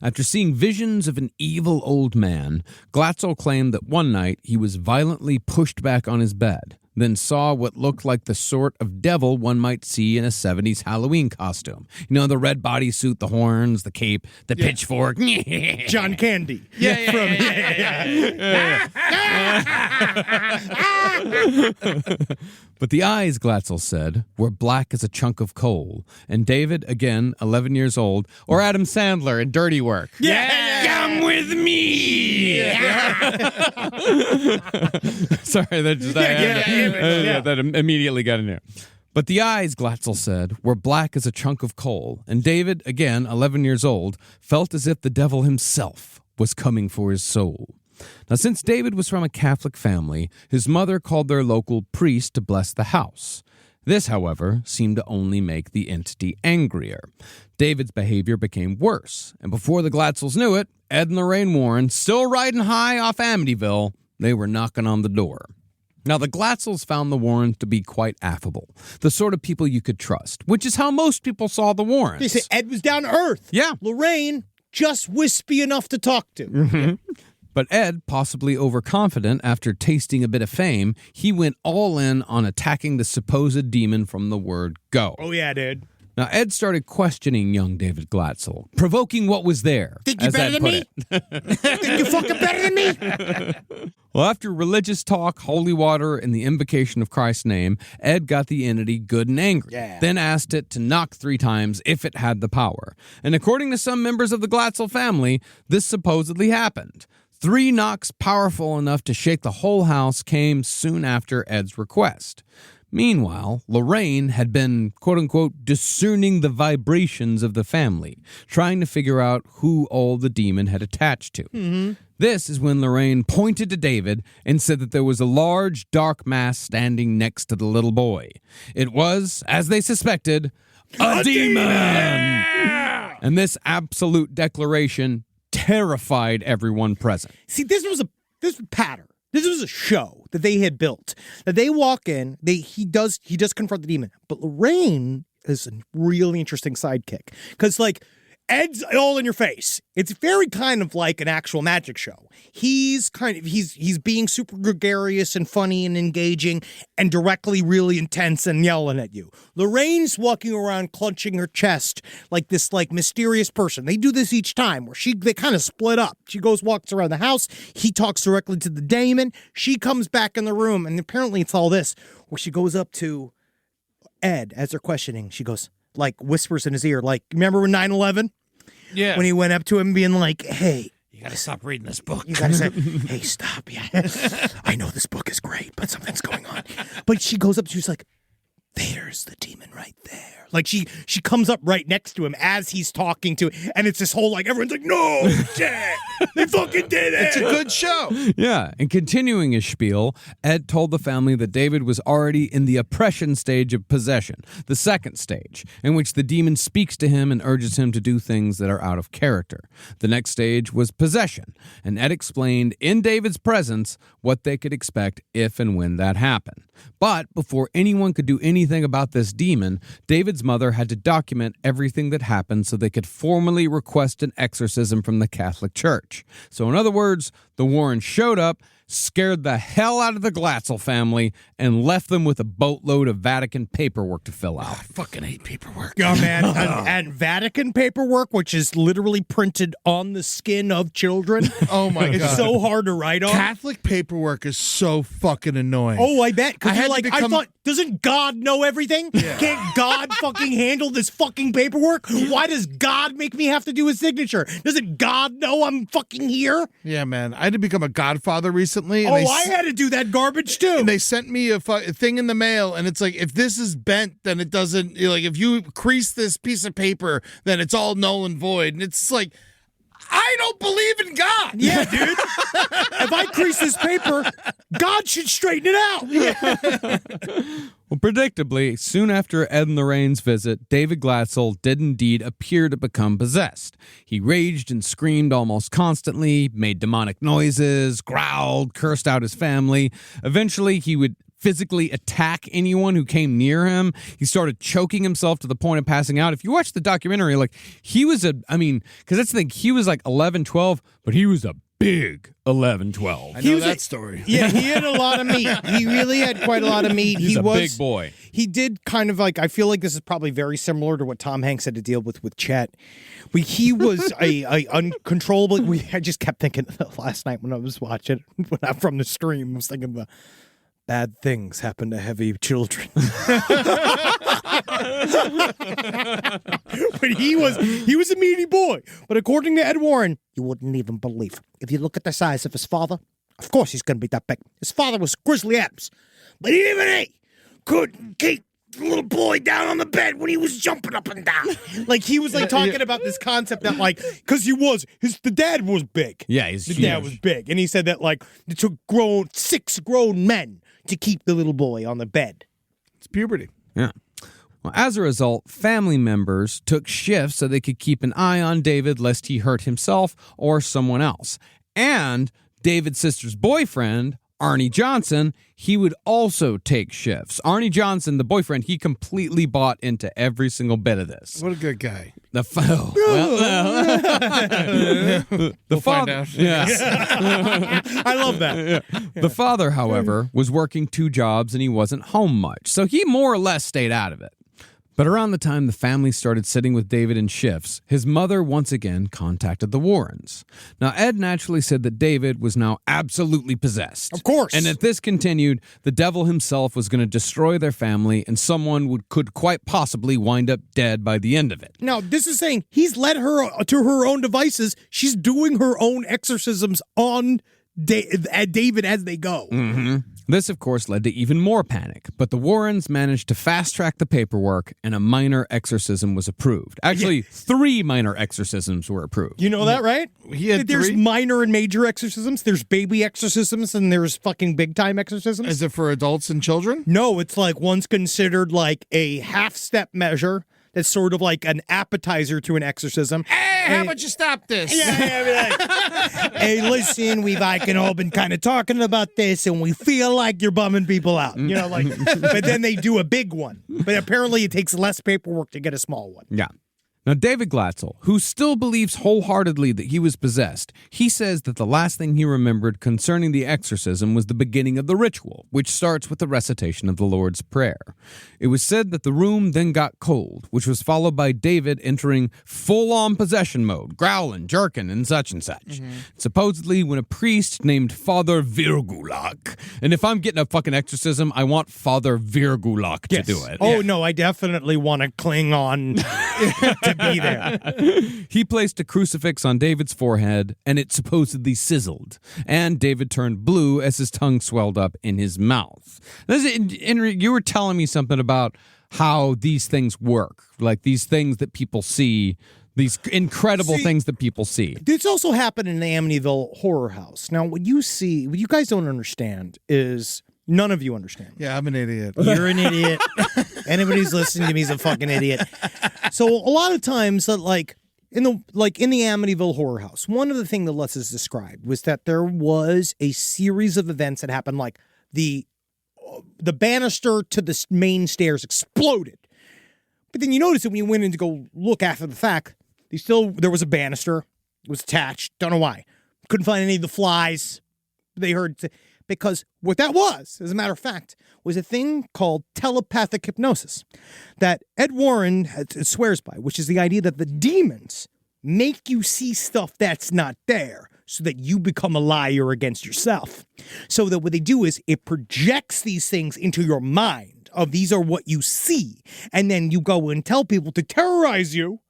After seeing visions of an evil old man, Glatzel claimed that one night he was violently pushed back on his bed, then saw what looked like the sort of devil one might see in a 70s Halloween costume. You know, the red bodysuit, the horns, the cape, the pitchfork. John Candy. But the eyes, Glatzel said, were black as a chunk of coal. And David, again, 11 years old, or Adam Sandler in Dirty Work. Come with me. Sorry, that immediately got in there. But the eyes, Glatzel said, were black as a chunk of coal. And David, again, 11 years old, felt as if the devil himself was coming for his soul. Now, since David was from a Catholic family, his mother called their local priest to bless the house. This, however, seemed to only make the entity angrier. David's behavior became worse, and before the Glatzels knew it, Ed and Lorraine Warren, still riding high off Amityville, they were knocking on the door. Now, the Glatzels found the Warrens to be quite affable, the sort of people you could trust, which is how most people saw the Warrens. They say Ed was down to earth. Yeah. Lorraine, just wispy enough to talk to. Mm-hmm. But Ed, possibly overconfident after tasting a bit of fame, he went all in on attacking the supposed demon from the word go. Oh, yeah, dude. Now, Ed started questioning young David Glatzel, provoking what was there. Think you better than me? Think you fucking better than me? Well, after religious talk, holy water, and the invocation of Christ's name, Ed got the entity good and angry, then asked it to knock 3 times if it had the power. And according to some members of the Glatzel family, this supposedly happened. 3 knocks powerful enough to shake the whole house came soon after Ed's request. Meanwhile, Lorraine had been, quote-unquote, discerning the vibrations of the family, trying to figure out who all the demon had attached to. Mm-hmm. This is when Lorraine pointed to David and said that there was a large, dark mass standing next to the little boy. It was, as they suspected, a demon! And this absolute declaration terrified everyone present. See, this was a pattern. This was a show that they had built. That they walk in, he does confront the demon. But Lorraine is a really interesting sidekick. Because, like, Ed's all in your face. It's very kind of like an actual magic show. He's being super gregarious and funny and engaging and directly really intense and yelling at you. Lorraine's walking around clutching her chest like this like mysterious person. They do this each time where they kind of split up. She walks around the house. He talks directly to the demon. She comes back in the room, and apparently it's all this where she goes up to Ed as they're questioning. She goes, like, whispers in his ear, like, remember when 9/11? Yeah. When he went up to him being like, hey, You gotta stop reading this book. you gotta say, hey, stop. Yeah. I know this book is great, but something's going on. But she goes up, she's like, there's the demon right there. Like she comes up right next to him as he's talking to, and it's this whole like, everyone's like, no, shit, they fucking did it. It's a good show. Yeah, and continuing his spiel, Ed told the family that David was already in the oppression stage of possession, the second stage, in which the demon speaks to him and urges him to do things that are out of character. The next stage was possession, and Ed explained in David's presence what they could expect if and when that happened. But before anyone could do anything about this demon, David's mother had to document everything that happened so they could formally request an exorcism from the Catholic Church. So in other words, the Warrens showed up, scared the hell out of the Glatzel family, and left them with a boatload of Vatican paperwork to fill out. I fucking hate paperwork. Oh, man. And Vatican paperwork, which is literally printed on the skin of children. Oh, my God. It's so hard to write on. Catholic paperwork is so fucking annoying. Oh, I bet. Because I you're had to like, I become- thought, doesn't God know everything? Can't God fucking handle this fucking paperwork? Why does God make me have to do his signature? Doesn't God know I'm fucking here? Yeah, man. I had to become a godfather recently. And Oh, they I had to do that garbage too. And they sent me a thing in the mail, and it's like, if this is bent, then it doesn't, like, if you crease this piece of paper, then it's all null and void. And it's like, I don't believe in God. Yeah, dude. If I crease this paper, God should straighten it out. Well, predictably, soon after Ed and Lorraine's visit, David Glatzel did indeed appear to become possessed. He raged and screamed almost constantly, made demonic noises, growled, cursed out his family. Eventually, he would physically attack anyone who came near him. He started choking himself to the point of passing out. If you watch the documentary, like, he was because that's the thing, he was like 11, 12, but he was a big 11, 12. I know that story. Yeah, he had a lot of meat. He really had quite a lot of meat. He's a big boy. He did kind of like, I feel like this is probably very similar to what Tom Hanks had to deal with Chet. He was a uncontrollable. I just kept thinking last night when I was watching, from the stream, I was thinking about bad things happen to heavy children. But he was a meaty boy. But according to Ed Warren, you wouldn't even believe. If you look at the size of his father, of course he's going to be that big. His father was Grizzly Adams. But even he couldn't keep the little boy down on the bed when he was jumping up and down. Like, he was like talking about this concept that, like, because the dad was big. Yeah, he's the huge. dad was big. And he said that, like, it took 6 grown men to keep the little boy on the bed. It's puberty. Yeah. Well, as a result, family members took shifts so they could keep an eye on David lest he hurt himself or someone else. And David's sister's boyfriend, Arnie Johnson, he would also take shifts. Arnie Johnson, the boyfriend, he completely bought into every single bit of this. What a good guy. The We'll find father, out. yes. I love that. The father, however, was working 2 jobs and he wasn't home much, so he more or less stayed out of it. But around the time the family started sitting with David in shifts, his mother once again contacted the Warrens. Now, Ed naturally said that David was now absolutely possessed. Of course. And if this continued, the devil himself was going to destroy their family and someone could quite possibly wind up dead by the end of it. Now, this is saying he's led her to her own devices. She's doing her own exorcisms on David as they go. Mm-hmm. This, of course, led to even more panic, but the Warrens managed to fast-track the paperwork and a minor exorcism was approved. Actually, 3 minor exorcisms were approved. You know that, right? There's 3? minor and major exorcisms. There's baby exorcisms, and there's fucking big-time exorcisms. Is it for adults and children? No, it's like one's considered like a half-step measure. That's sort of like an appetizer to an exorcism. Hey, how about you stop this? Hey, listen, we've all been kind of talking about this, and we feel like you're bumming people out. You know, like, but then they do a big one. But apparently it takes less paperwork to get a small one. Yeah. Now, David Glatzel, who still believes wholeheartedly that he was possessed, he says that the last thing he remembered concerning the exorcism was the beginning of the ritual, which starts with the recitation of the Lord's Prayer. It was said that the room then got cold, which was followed by David entering full-on possession mode, growling, jerking, and such and such. Mm-hmm. Supposedly, when a priest named Father Virgulak, and if I'm getting a fucking exorcism, I want Father Virgulak to do it. Oh, no, I definitely want to cling on to be there. He placed a crucifix on David's forehead, and it supposedly sizzled. And David turned blue as his tongue swelled up in his mouth. Henry, you were telling me something about how these things work, like these things that people see, these incredible things that people see. This also happened in the Amityville Horror House. Now, what you guys don't understand is... None of you understand. Yeah, I'm an idiot. You're an idiot. Anybody who's listening to me is a fucking idiot. So a lot of times, like in the Amityville Horror House, one of the things that Les has described was that there was a series of events that happened, like the banister to the main stairs exploded. But then you notice that when you went in to go look after the fact, there was a banister. It was attached. Don't know why. Couldn't find any of the flies. they heard, because what that was, as a matter of fact, was a thing called telepathic hypnosis that Ed Warren swears by, which is the idea that the demons make you see stuff that's not there so that you become a liar against yourself. So that what they do is it projects these things into your mind of these are what you see. And then you go and tell people to terrorize you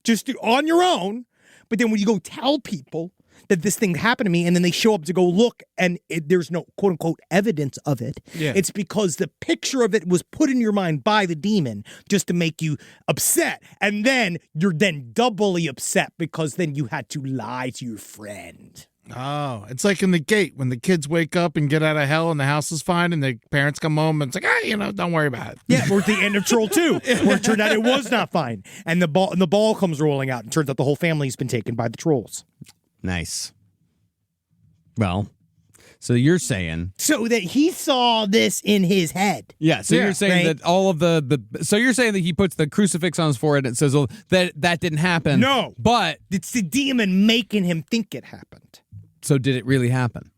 just on your own. But then when you go tell people that this thing happened to me, and then they show up to go look, and there's no quote-unquote evidence of it. Yeah. It's because the picture of it was put in your mind by the demon just to make you upset. And then you're then doubly upset because then you had to lie to your friend. Oh, it's like in The Gate when the kids wake up and get out of hell and the house is fine and the parents come home and it's like, don't worry about it. Yeah, we're at the end of Troll 2, where it turned out it was not fine. And the ball comes rolling out and turns out the whole family's been taken by the trolls. Nice. Well, so you're saying... So that he saw this in his head. Yeah, so you're saying right? that all of the... So you're saying that he puts the crucifix on his forehead and says, that didn't happen. No. But... It's the demon making him think it happened. So did it really happen?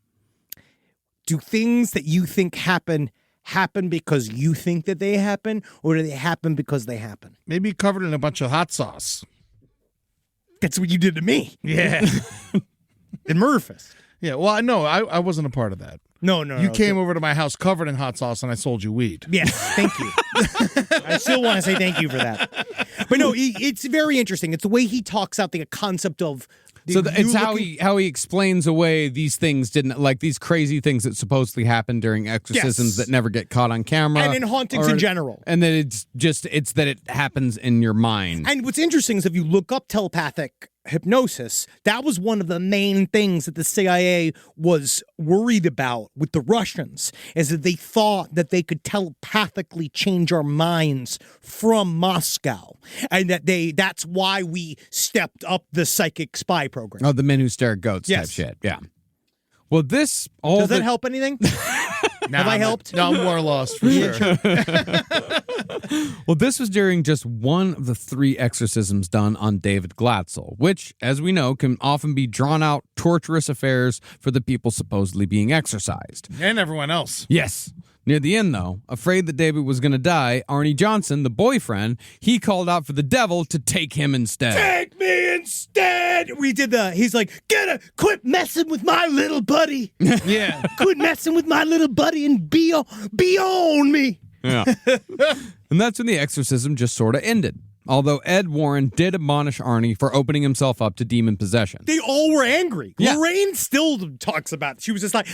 Do things that you think happen because you think that they happen, or do they happen because they happen? Maybe covered in a bunch of hot sauce. That's what you did to me. Yeah. In Murderfist. Yeah, well, no, I wasn't a part of that. No. You came over to my house covered in hot sauce and I sold you weed. Yes, thank you. I still want to say thank you for that. But no, it's very interesting. It's the way he talks out the concept of... it's how he explains away these things these crazy things that supposedly happen during exorcisms that never get caught on camera. And in hauntings in general. And then it's that it happens in your mind. And what's interesting is if you look up telepathic hypnosis, that was one of the main things that the CIA was worried about with the Russians, is that they thought that they could telepathically change our minds from Moscow. And that's why we stepped up the psychic spy program. Oh, the men who stare at goats type shit. Yeah. Well, does that help anything? Have I helped? No, I'm more lost for sure. Well, this was during just one of the 3 exorcisms done on David Glatzel, which, as we know, can often be drawn-out, torturous affairs for the people supposedly being exorcised. And everyone else. Yes. Near the end, though, afraid that David was going to die, Arnie Johnson, the boyfriend, he called out for the devil to take him instead. Take me instead! He's like, quit messing with my little buddy. Yeah. Quit messing with my little buddy and be on me. Yeah. And that's when the exorcism just sort of ended. Although Ed Warren did admonish Arnie for opening himself up to demon possession. They all were angry. Yeah. Lorraine still talks about it. She was just like,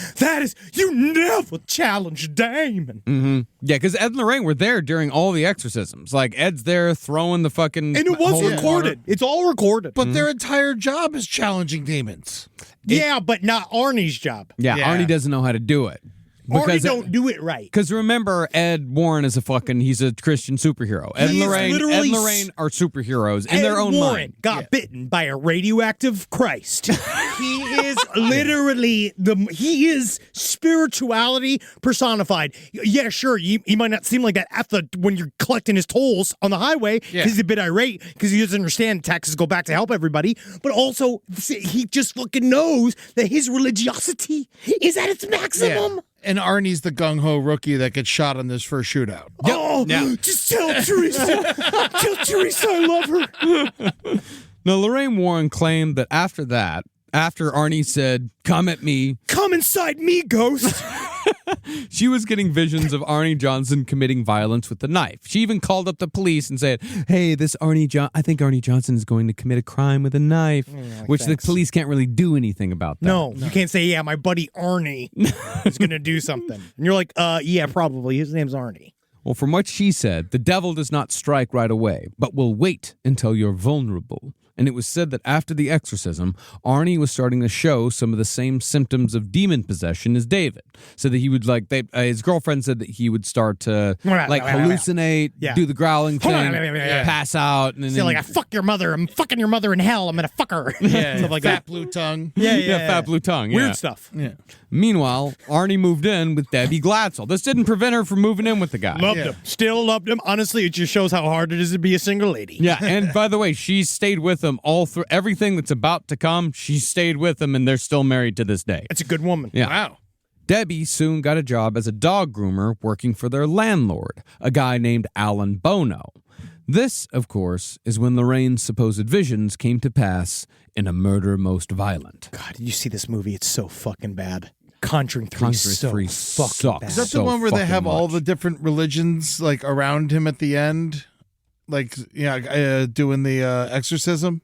you never challenge Damon. Mm-hmm. Yeah, because Ed and Lorraine were there during all the exorcisms. Like, Ed's there throwing the fucking... And it was recorded. Water. It's all recorded. But their entire job is challenging demons. Yeah, but not Arnie's job. Yeah, Arnie doesn't know how to do it. Arnie don't do it right. Because remember, Ed Warren is he's a Christian superhero. Ed and Lorraine are superheroes in their own Warren mind. Got bitten by a radioactive Christ. He is literally he is spirituality personified. Yeah, sure, he might not seem like that when you're collecting his tolls on the highway because he's a bit irate because he doesn't understand taxes go back to help everybody. But also, he just fucking knows that his religiosity is at its maximum. Yeah. And Arnie's the gung-ho rookie that gets shot on this first shootout. Just tell Teresa. Tell Teresa I love her. Now, Lorraine Warren claimed that after Arnie said, "Come at me. Come inside me, ghost." She was getting visions of Arnie Johnson committing violence with the knife. She even called up the police and said, "Hey, I think Arnie Johnson is going to commit a crime with a knife," which the police can't really do anything about that. No, you can't say, "Yeah, my buddy Arnie is going to do something." And you're like, yeah, probably. His name's Arnie. Well, from what she said, the devil does not strike right away, but will wait until you're vulnerable. And it was said that after the exorcism, Arnie was starting to show some of the same symptoms of demon possession as David. So that he would his girlfriend said that he would start to hallucinate, do the growling thing, pass out. And then I fuck your mother. I'm fucking your mother in hell. I'm going to fuck her. Stuff like fat blue tongue. Fat blue tongue. Weird stuff. Yeah. Meanwhile, Arnie moved in with Debbie Glatzel. This didn't prevent her from moving in with the guy. Loved him. Still loved him. Honestly, it just shows how hard it is to be a single lady. Yeah, and by the way, she stayed with him them all through everything that's about to come. She stayed with them, and they're still married to this day. It's a good woman. Yeah. Wow. Debbie soon got a job as a dog groomer working for their landlord, a guy named Alan Bono. This, of course, is when Lorraine's supposed visions came to pass in A Murder Most Violent. God, did you see this movie? It's so fucking bad. Conjuring 3 Conjuring so 3 fucking sucks. bad. Is that So the one where they fucking have all much. the different religions like around him at the end? Like, doing the exorcism?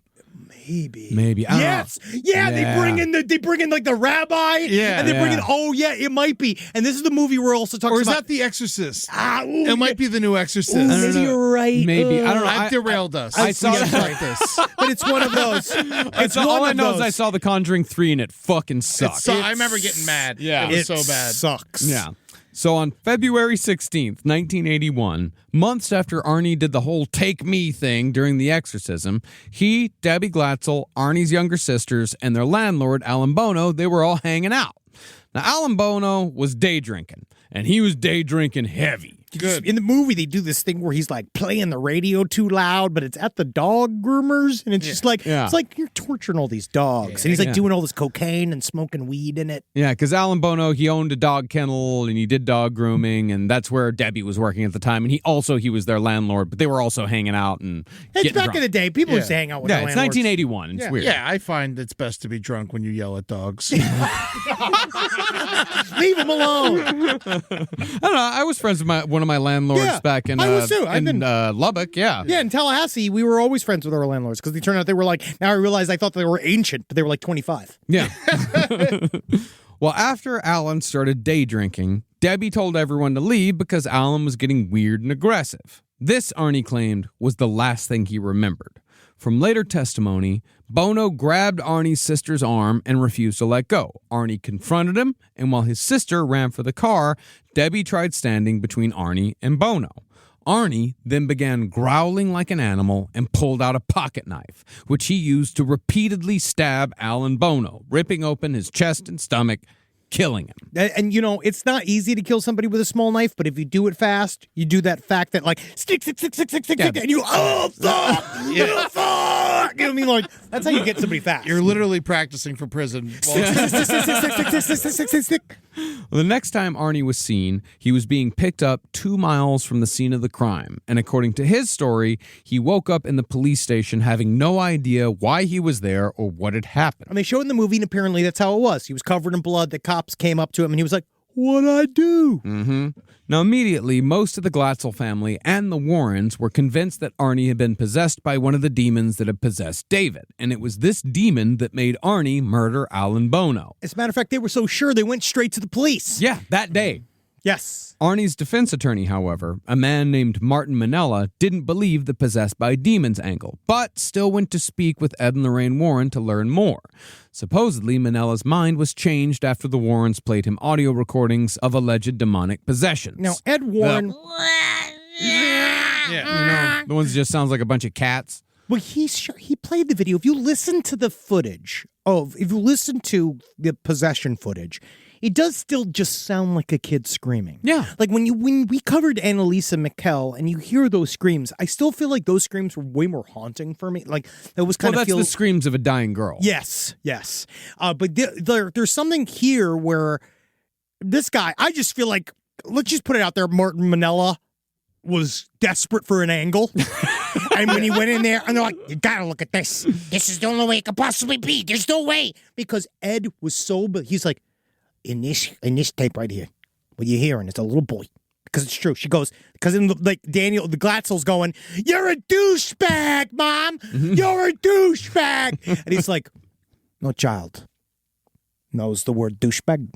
Maybe. I don't Yes. know. Yeah, they bring in like the rabbi. Yeah. And they bring in, Yeah. it might be. And this is the movie where also talks Or is about. that The Exorcist? Ooh, It might be the new Exorcist. Ooh, don't maybe know. you're right. Maybe. I don't know. I've derailed us. I saw We gotta that. fight this. But it's one of those. It's all one I of know is those. I saw The Conjuring 3 and it fucking sucked. So I remember getting mad. Yeah. It was so bad. Sucks. Yeah. So on February 16th, 1981, months after Arnie did the whole take me thing during the exorcism, he, Debbie Glatzel, Arnie's younger sisters, and their landlord, Alan Bono, they were all hanging out. Now, Alan Bono was day drinking, and he was day drinking heavy. Good. In the movie, they do this thing where he's like playing the radio too loud, but it's at the dog groomers, and it's just like Yeah. it's like you're torturing all these dogs, and he's like Yeah. doing all this cocaine and smoking weed in it. Yeah, because Alan Bono, he owned a dog kennel and he did dog grooming, and that's where Debbie was working at the time. And he was their landlord, but they were also hanging out and It's getting back drunk. in the day. People used to hang out with Yeah, their it's landlords. 1981. It's weird. Yeah, I find it's best to be drunk when you yell at dogs. Leave them alone. I don't know. I was friends with one of my landlords Yeah, back in I was too. I've in been- Lubbock. Yeah. Yeah, in Tallahassee, we were always friends with our landlords because they turned out they were like. Now I realize I thought they were ancient, but they were like 25. Yeah. Well, after Alan started day drinking, Debbie told everyone to leave because Alan was getting weird and aggressive. This, Arnie claimed, was the last thing he remembered. From later testimony, Bono grabbed Arnie's sister's arm and refused to let go. Arnie confronted him, and while his sister ran for the car, Debbie tried standing between Arnie and Bono. Arnie then began growling like an animal and pulled out a pocket knife, which he used to repeatedly stab Alan Bono, ripping open his chest and stomach, killing him. And you know, it's not easy to kill somebody with a small knife, but if you do it fast, you do that fact that like stick, and you fuck, fuck. You know what I mean? Like that's how you get somebody fast. You're literally practicing for prison. The next time Arnie was seen, he was being picked up 2 miles from the scene of the crime. And according to his story, he woke up in the police station having no idea why he was there or what had happened. And they show in the movie, and apparently that's how it was. He was covered in blood. The cops came up to him, and he was like, "What'd I do?" Now, immediately, most of the Glatzel family and the Warrens were convinced that Arnie had been possessed by one of the demons that had possessed David. And it was this demon that made Arnie murder Alan Bono. As a matter of fact, they were so sure they went straight to the police. Yeah, that day. Yes. Arnie's defense attorney, however, a man named Martin Minella, didn't believe the possessed by demons angle, but still went to speak with Ed and Lorraine Warren to learn more. Supposedly, Minella's mind was changed after the Warrens played him audio recordings of alleged demonic possessions. Now, Ed Warren, The ones that just sounds like a bunch of cats. well, he played the video. If you listen to the possession footage, it does still just sound like a kid screaming. Yeah. Like when we covered Annalisa McKell and you hear those screams, I still feel like those screams were way more haunting for me. Like it was kind Well, of that's the screams of a dying girl. Yes. But there's something here where this guy, I just feel like, let's just put it out there, Martin Minella was desperate for an angle. And when he went in there, and they're like, "You gotta look at this. This is the only way it could possibly be. There's no way." Because Ed was so, but he's like, in this tape right here, what you're hearing is a little boy. Because it's true. She goes, because in like Daniel, the Glatzel's going, "You're a douchebag, Mom. You're a douchebag." And he's like, "No child knows the word douchebag."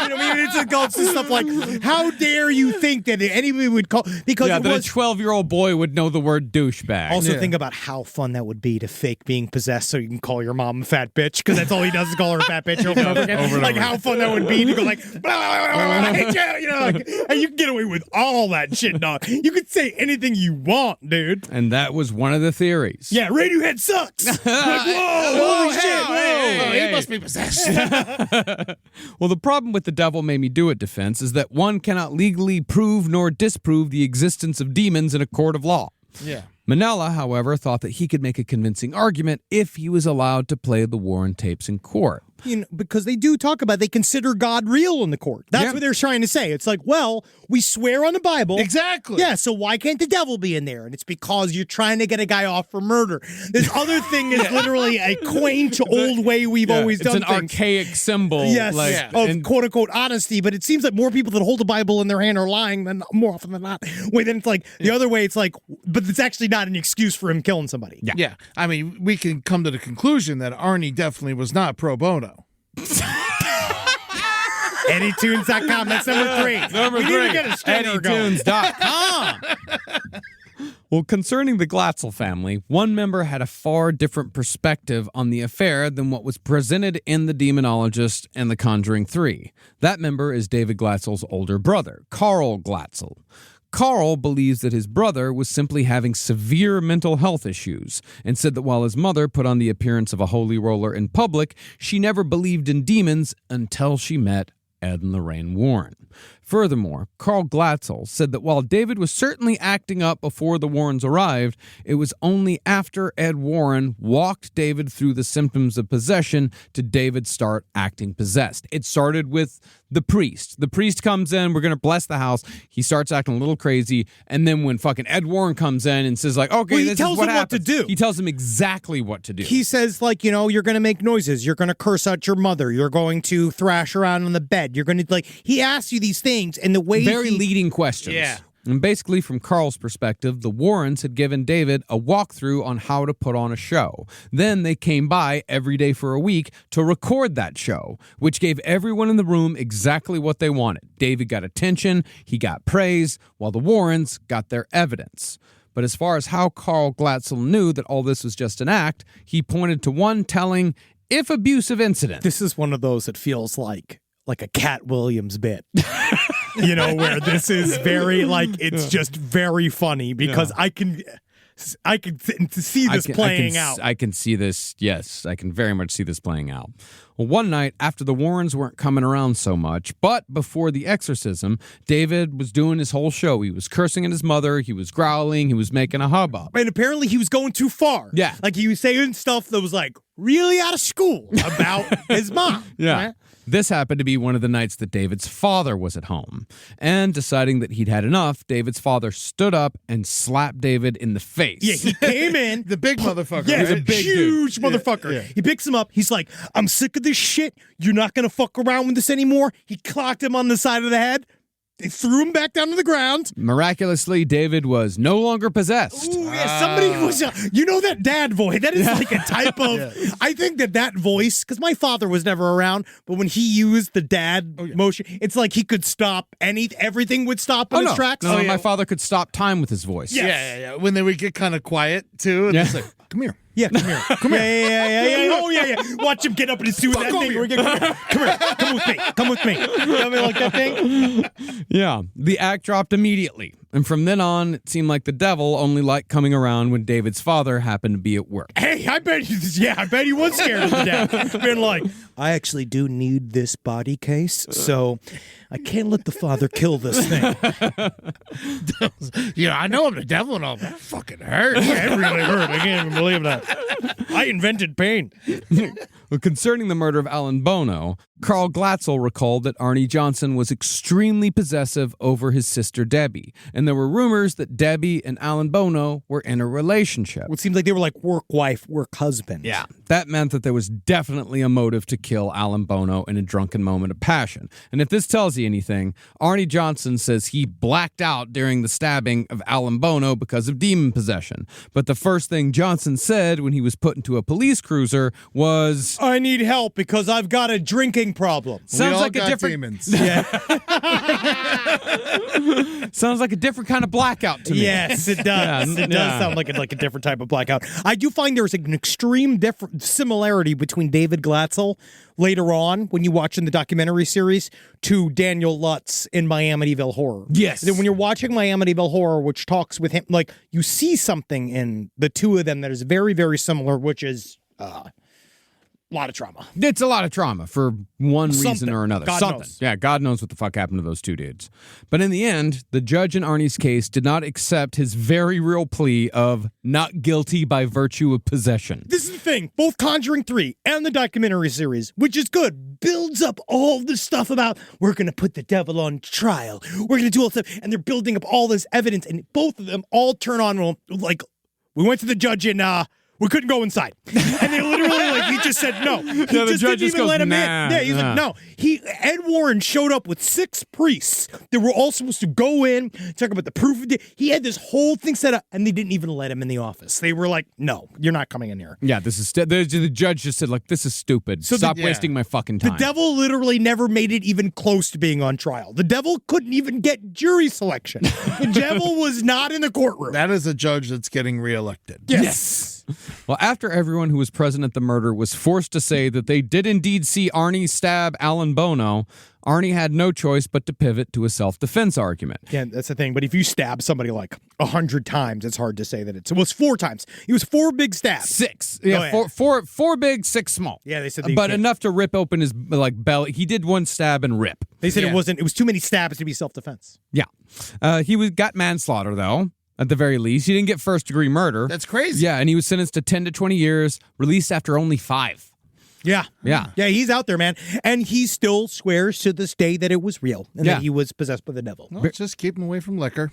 You know what I mean? It's adults and stuff like, how dare you think that anybody would call, because Yeah, it that was. a 12-year-old boy would know the word douchebag. Also, think about how fun that would be to fake being possessed so you can call your mom a fat bitch, because that's all he does is call her a fat bitch over and over again. Like, how fun that would be to go like, blah, blah, blah, blah, blah, you know, like, and you can get away with all that shit, dog. You could say anything you want, dude. And that was one of the theories. Yeah, Radiohead sucks. Like, whoa, holy shit. hey. He must be possessed. Well, the problem with the devil made me do it defense is that one cannot legally prove nor disprove the existence of demons in a court of law. Yeah. Manella, however, thought that he could make a convincing argument if he was allowed to play the Warren tapes in court. Because they do talk about, they consider God real in the court. That's what they're trying to say. It's like, well, we swear on the Bible. Exactly. Yeah, so why can't the devil be in there? And it's because you're trying to get a guy off for murder. This other thing is literally a quaint old way we've always done things. It's an archaic symbol. Yes, of quote-unquote honesty, but it seems like more people that hold the Bible in their hand are lying than more often than not. Wait, then it's like, the other way, it's like, but it's actually not an excuse for him killing somebody. Yeah. I mean, we can come to the conclusion that Arnie definitely was not pro bono. EddieTunes.com. That's number 3. Number 3. We need to get a stinger going. EddieTunes.com. Well, concerning the Glatzel family, one member had a far different perspective on the affair than what was presented in The Demonologist and The Conjuring 3. That member is David Glatzel's older brother, Carl Glatzel. Carl believes that his brother was simply having severe mental health issues and said that while his mother put on the appearance of a holy roller in public, she never believed in demons until she met Ed and Lorraine Warren. Furthermore, Carl Glatzel said that while David was certainly acting up before the Warrens arrived, it was only after Ed Warren walked David through the symptoms of possession did David start acting possessed. It started with the priest. The priest comes in, we're going to bless the house. He starts acting a little crazy, and then when fucking Ed Warren comes in and says like, okay, this is what happens. He tells him exactly what to do. He says like, you're going to make noises. You're going to curse out your mother. You're going to thrash around on the bed. You're going to like, he asks you these things and the way very leading questions. Yeah. And basically, from Carl's perspective, the Warrens had given David a walkthrough on how to put on a show. Then they came by every day for a week to record that show, which gave everyone in the room exactly what they wanted. David got attention, he got praise, while the Warrens got their evidence. But as far as how Carl Glatzel knew that all this was just an act, he pointed to one telling, if abusive incident. This is one of those that feels like a Cat Williams bit. Where this is very it's just very funny because I can see this playing out. I can see this. Yes, I can very much see this playing out. Well, one night after the Warrens weren't coming around so much, but before the exorcism, David was doing his whole show. He was cursing at his mother. He was growling. He was making a hubbub. And apparently he was going too far. Yeah. Like he was saying stuff that was like really out of school about his mom. Yeah. Right? This happened to be one of the nights that David's father was at home. And deciding that he'd had enough, David's father stood up and slapped David in the face. Yeah, he came in. The big motherfucker. Yeah, right? he's a big huge motherfucker. Yeah. He picks him up. He's like, I'm sick of this shit. You're not going to fuck around with this anymore. He clocked him on the side of the head. They threw him back down to the ground. Miraculously, David was no longer possessed. Ooh, yeah, somebody was, that dad voice. That is like a type of, I think that voice, because my father was never around, but when he used the dad motion, it's like he could stop everything would stop in his tracks. No, my father could stop time with his voice. Yes. Yeah. When they would get kind of quiet, too. And it's like, come here. Yeah, come here. Come here. Yeah. Oh, yeah. Watch him get up and he's doing that thing. Come here. Come with me. You know what I mean, like that thing? Yeah. The act dropped immediately. And from then on, it seemed like the devil only liked coming around when David's father happened to be at work. Hey, I bet he was scared of the devil. Been like, I actually do need this body case, so I can't let the father kill this thing. I know I'm the devil and all, but that fucking hurt. It really hurt. I can't even believe that. I invented pain. Well, concerning the murder of Alan Bono, Carl Glatzel recalled that Arnie Johnson was extremely possessive over his sister Debbie, and there were rumors that Debbie and Alan Bono were in a relationship. It seemed like they were like work wife, work husband. Yeah, that meant that there was definitely a motive to kill Alan Bono in a drunken moment of passion. And if this tells you anything, Arnie Johnson says he blacked out during the stabbing of Alan Bono because of demon possession. But the first thing Johnson said when he was put into a police cruiser was, I need help because I've got a drinking problem. Sounds like a different demons. Yeah. Sounds like a different kind of blackout to me. Yes, it does. It does sound like a different type of blackout. I do find there's an extreme similarity between David Glatzel later on when you watch in the documentary series to Daniel Lutz in Amityville Horror. Yes. Then when you're watching Amityville Horror, which talks with him, like you see something in the two of them that is very, very similar, which is lot of trauma. It's a lot of trauma for one reason Something. or another. God Something. knows. Yeah, God knows what the fuck happened to those two dudes. But in the end, the judge in Arnie's case did not accept his very real plea of not guilty by virtue of possession. This is the thing. Both Conjuring 3 and the documentary series, which is good, builds up all this stuff about we're going to put the devil on trial. We're going to do all this stuff. And they're building up all this evidence. And both of them all turn on, well, like, we went to the judge and we couldn't go inside. And they literally, like, he just said no. He the just judge didn't just even goes, let him nah, in. Yeah, he's nah. like, no. Ed Warren showed up with 6 priests that were all supposed to go in, talk about the proof of it. He had this whole thing set up, and they didn't even let him in the office. They were like, no, you're not coming in here. Yeah, this is the judge just said, like, this is stupid. So Stop wasting my fucking time. The devil literally never made it even close to being on trial. The devil couldn't even get jury selection. The devil was not in the courtroom. That is a judge that's getting reelected. Yes. Well, after everyone who was present at the murder was forced to say that they did indeed see Arnie stab Alan Bono, Arnie had no choice but to pivot to a self-defense argument. Yeah, that's the thing. But if you stab somebody like 100 times, it's hard to say that it was 4 times. It was 4 big stabs. 6. Yeah, four big, 6 small. Yeah, they said they but can't- enough to rip open his like belly. He did one stab and rip. They said it was too many stabs to be self-defense. Yeah. He got manslaughter, though, at the very least. He didn't get first-degree murder. That's crazy. Yeah, and he was sentenced to 10 to 20 years, released after only 5. Yeah. Yeah. Yeah, he's out there, man. And he still swears to this day that it was real and Yeah. that he was possessed by the devil. Well, just keep him away from liquor.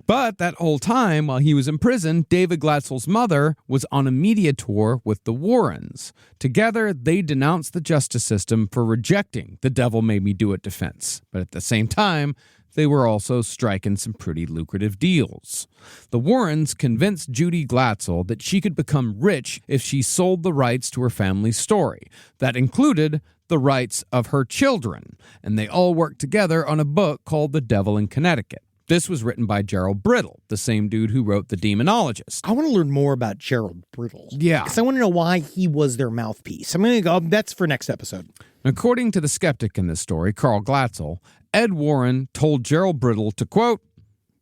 But that whole time, while he was in prison, David Glatzel's mother was on a media tour with the Warrens. Together, they denounced the justice system for rejecting the devil made me do it defense. But at the same time, they were also striking some pretty lucrative deals. The Warrens convinced Judy Glatzel that she could become rich if she sold the rights to her family's story. That included the rights of her children, and they all worked together on a book called The Devil in Connecticut. This was written by Gerald Brittle, the same dude who wrote The Demonologist. I want to learn more about Gerald Brittle. Yeah. Because I want to know why he was their mouthpiece. I'm going to go, that's for next episode. According to the skeptic in this story, Carl Glatzel, Ed Warren told Gerald Brittle to, quote,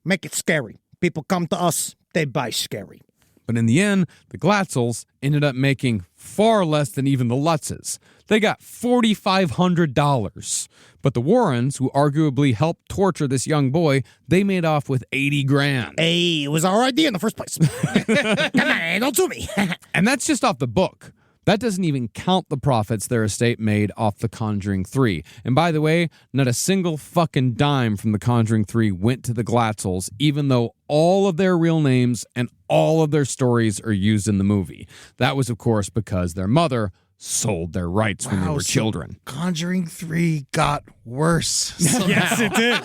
Make it scary. People come to us, they buy scary. but in the end, the Glatzels ended up making far less than even the Lutzes. They got $4,500. But the Warrens, who arguably helped torture this young boy, they made off with $80,000. Hey, it was our idea in the first place. Come on, don't sue me. And that's just off the book. That doesn't even count the profits their estate made off The Conjuring 3. And by the way, not a single fucking dime from The Conjuring 3 went to the Glatzels, even though all of their real names and all of their stories are used in the movie. That was, of course, because their mother sold their rights when they were children. Conjuring 3 got worse. Yes, it did.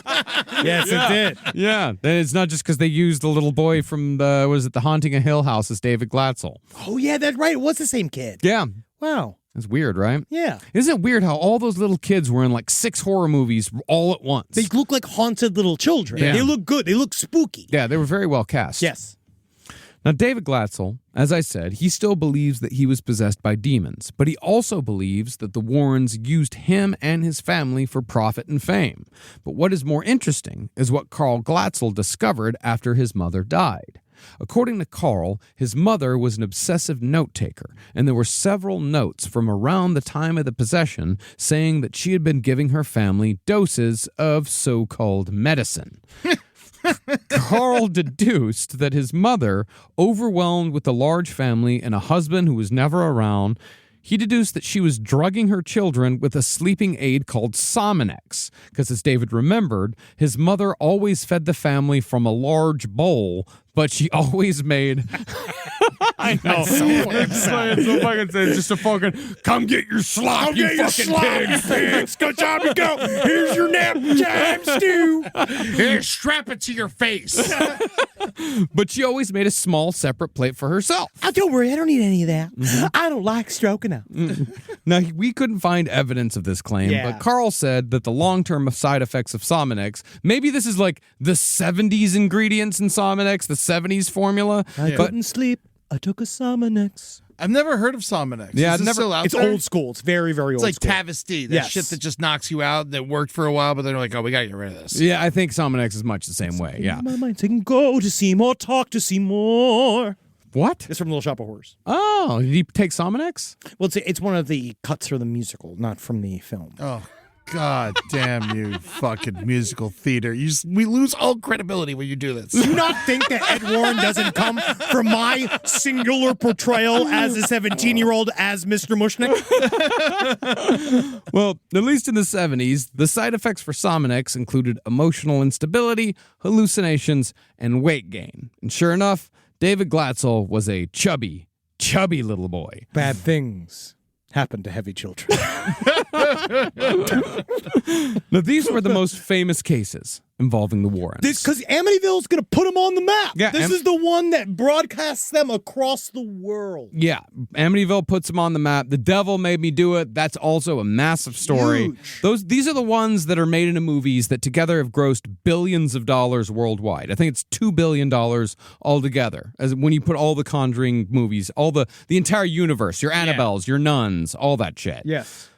Yes, it did. Yeah, and it's not just because they used the little boy from the Haunting of Hill House as David Glatzel. Oh, yeah, that's right. It was the same kid. Yeah, Wow. that's weird, right? Yeah. Isn't it weird how all those little kids were in like 6 horror movies all at once? They look like haunted little children. Yeah. They look good. They look spooky. Yeah, they were very well cast. Yes. Now, David Glatzel, as I said, he still believes that he was possessed by demons, but he also believes that the Warrens used him and his family for profit and fame. But what is more interesting is what Carl Glatzel discovered after his mother died. According to Carl, his mother was an obsessive note-taker, and there were several notes from around the time of the possession saying that she had been giving her family doses of so-called medicine. Carl deduced that his mother, overwhelmed with a large family and a husband who was never around, he deduced that she was drugging her children with a sleeping aid called Sominex. Because as David remembered, his mother always fed the family from a large bowl, but she always made... I know. It's so fucking sad. It's just a fucking, come get your slop, Come you get your fucking slop, pigs. pigs. Good time to go. Here's your nap time, stew. Here, strap it to your face. But she always made a small separate plate for herself. Oh, don't worry. I don't need any of that. I don't like stroking out. Now, we couldn't find evidence of this claim, Yeah. but Carl said that the long-term side effects of Sominex, maybe this is like the 70s ingredients in Sominex, the 70s formula. I but couldn't sleep. I took a Sominex. I've never heard of Sominex. Yeah, Is this never- still out It's there? old school. It's very, very It's old like school. Tavesty, that Yes. shit that just knocks you out that worked for a while, but they're like, oh, we got to get rid of this. yeah, I think Sominex is much the same way. Yeah. My mind saying, go to Seymour, talk to Seymour. What? It's from Little Shop of Horrors. Oh, did he take Sominex? Well, it's one of the cuts for the musical, not from the film. Oh, God damn you, fucking musical theater. We lose all credibility when you do this. Do you not think that Ed Warren doesn't come from my singular portrayal as a 17-year-old as Mr. Mushnick? Well, at least in the 70s, the side effects for Sominex included emotional instability, hallucinations, and weight gain. And sure enough, David Glatzel was a chubby little boy. Bad things happen to heavy children. Now, these were the most famous cases involving the Warrens. Because Amityville's going to put them on the map. Yeah, this is the one that broadcasts them across the world. Yeah, Amityville puts them on the map. The Devil Made Me Do It. That's also a massive story. Huge. These are the ones that are made into movies that together have grossed billions of dollars worldwide. I think it's $2 billion altogether. As when you put all the Conjuring movies, all the entire universe, your Annabelles, your Nuns, all that shit. Yes.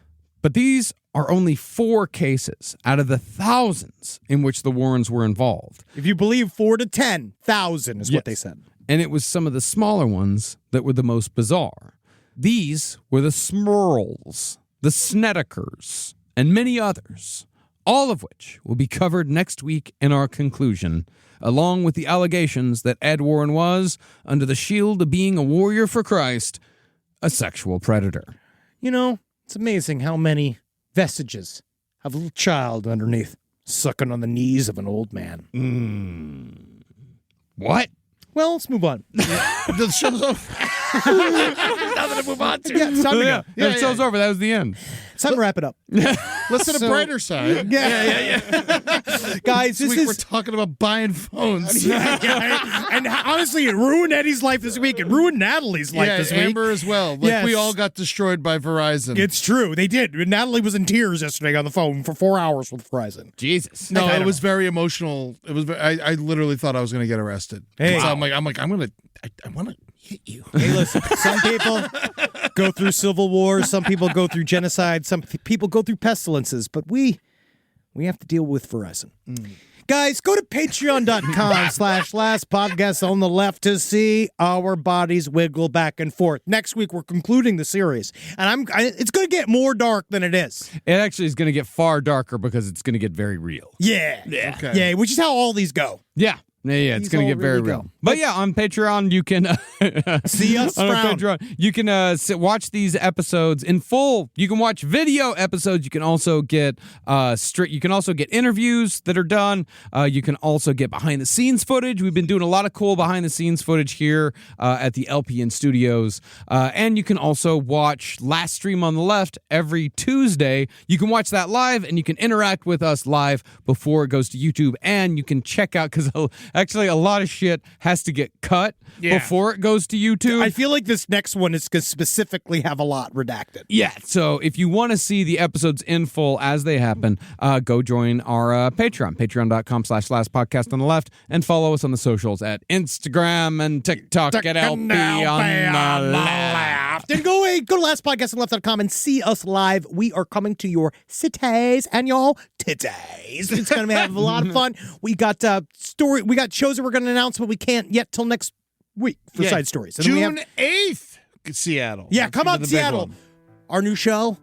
But these are only 4 cases out of the thousands in which the Warrens were involved. If you believe 4 to 10,000 is what they said. And it was some of the smaller ones that were the most bizarre. These were the Smurls, the Snedekers, and many others, all of which will be covered next week in our conclusion, along with the allegations that Ed Warren was, under the shield of being a warrior for Christ, a sexual predator. You know, it's amazing how many vestiges have a little child underneath sucking on the knees of an old man. What? Well, let's move on. The show's over. Nothing to move on to. Yeah, it's time to go. Yeah, the show's over. That was the end. It's time to wrap it up. Let's to the brighter side. Yeah. Guys, This week we're talking about buying phones. And honestly, it ruined Eddie's life this week. It ruined Natalie's life this week. Amber as well. Like Yes. we all got destroyed by Verizon. It's true. They did. Natalie was in tears yesterday on the phone for 4 hours with Verizon. Jesus. No, I it don't was very emotional. It was. I literally thought I was going to get arrested. Hey. So I'm like, I want to hit you. Hey, listen, some people go through civil wars, some people go through genocide, some people go through pestilences, but we have to deal with Verizon. Guys, go to patreon.com/lastpodcast on the left to see our bodies wiggle back and forth. Next week, we're concluding the series, and it's going to get more dark than it is. It actually is going to get far darker because it's going to get very real. Yeah. Okay. Yeah, which is how all these go. Yeah. Yeah, it's These going to all get very really real. go. But yeah, on Patreon, you can See us on our frown. Patreon, you can watch these episodes in full. You can watch video episodes. You can also get You can also get interviews that are done. You can also get behind the scenes footage. We've been doing a lot of cool behind the scenes footage here at the LPN Studios. And you can also watch Last Stream on the Left every Tuesday. You can watch that live, and you can interact with us live before it goes to YouTube. And you can check out because. Actually, a lot of shit has to get cut before it goes to YouTube. I feel like this next one is going to specifically have a lot redacted. Yeah, so if you want to see the episodes in full as they happen, go join our Patreon, patreon.com/lastpodcast on the left, and follow us on the socials at Instagram and TikTok at LP on the left. Then go to lastpodcastonleft.com and see us live. We are coming to your cities and y'all titties. It's going to have a lot of fun. We got we got shows that we're going to announce, but we can't yet till next week for side stories. And then we June 8th, Seattle. Yeah, come out to The big Seattle. one. Our new show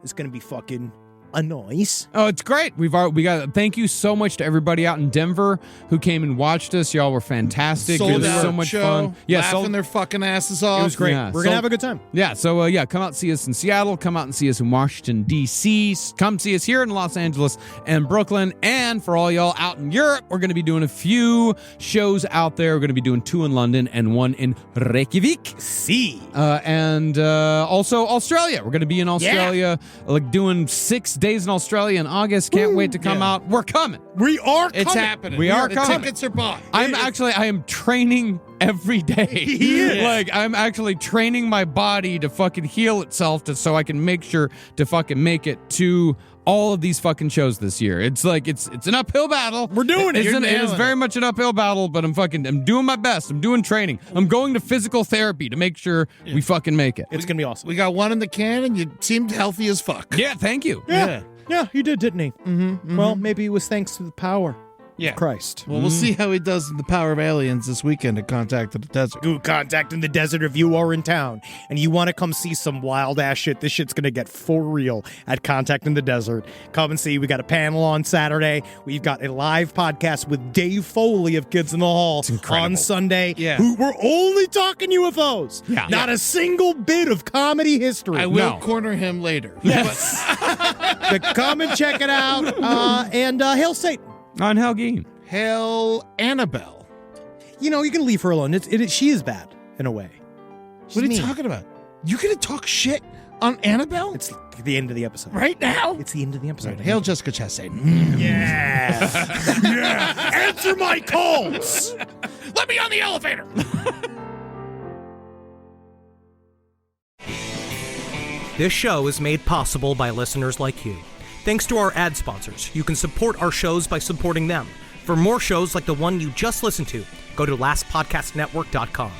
is going to be fucking a noise. Oh, it's great. We got. Thank you so much to everybody out in Denver who came and watched us. Y'all were fantastic. Sold it was out so much show, fun. Yeah, laughing their fucking asses off. It was great. Yeah, We're going to have a good time. Yeah, so come out and see us in Seattle. Come out and see us in Washington, D.C. Come see us here in Los Angeles and Brooklyn. And for all y'all out in Europe, we're going to be doing a few shows out there. We're going to be doing 2 in London and 1 in Reykjavik. See. And also Australia. We're going to be in Australia, like doing 6 days in Australia in August. Can't wait to come out. We're coming. We are coming. It's happening. We are The coming. tickets are bought. I am training every day. Like, I'm actually training my body to fucking heal itself so I can make sure to fucking make it to all of these fucking shows this year. It's like, it's an uphill battle. We're doing it. It is very much an uphill battle, but I'm doing my best. I'm doing training. I'm going to physical therapy to make sure we fucking make it. It's going to be awesome. We got 1 in the can, and you seemed healthy as fuck. Yeah, thank you. Yeah, he did, didn't he? Well, maybe it was thanks to the power Christ. Well, we'll see how he does in the Power of Aliens this weekend at Contact in the Desert. Do Contact in the Desert if you are in town and you want to come see some wild ass shit. This shit's going to get for real at Contact in the Desert. Come and see. We got a panel on Saturday. We've got a live podcast with Dave Foley of Kids in the Hall on Sunday. Yeah. Who we're only talking UFOs. Yeah. Not a single bit of comedy history. I will corner him later. Yes. But come and check it out. And hail Satan. On Helgeen. Hail Annabelle. You know, you can leave her alone. She is bad in a way. She's What are you mean. talking about? You gonna talk shit on Annabelle? It's the end of the episode. right now? It's the end of the episode. Hail Jessica Chastain. Yeah. Yeah. Answer my calls. Let me on the elevator. This show is made possible by listeners like you. Thanks to our ad sponsors, you can support our shows by supporting them. For more shows like the one you just listened to, go to lastpodcastnetwork.com.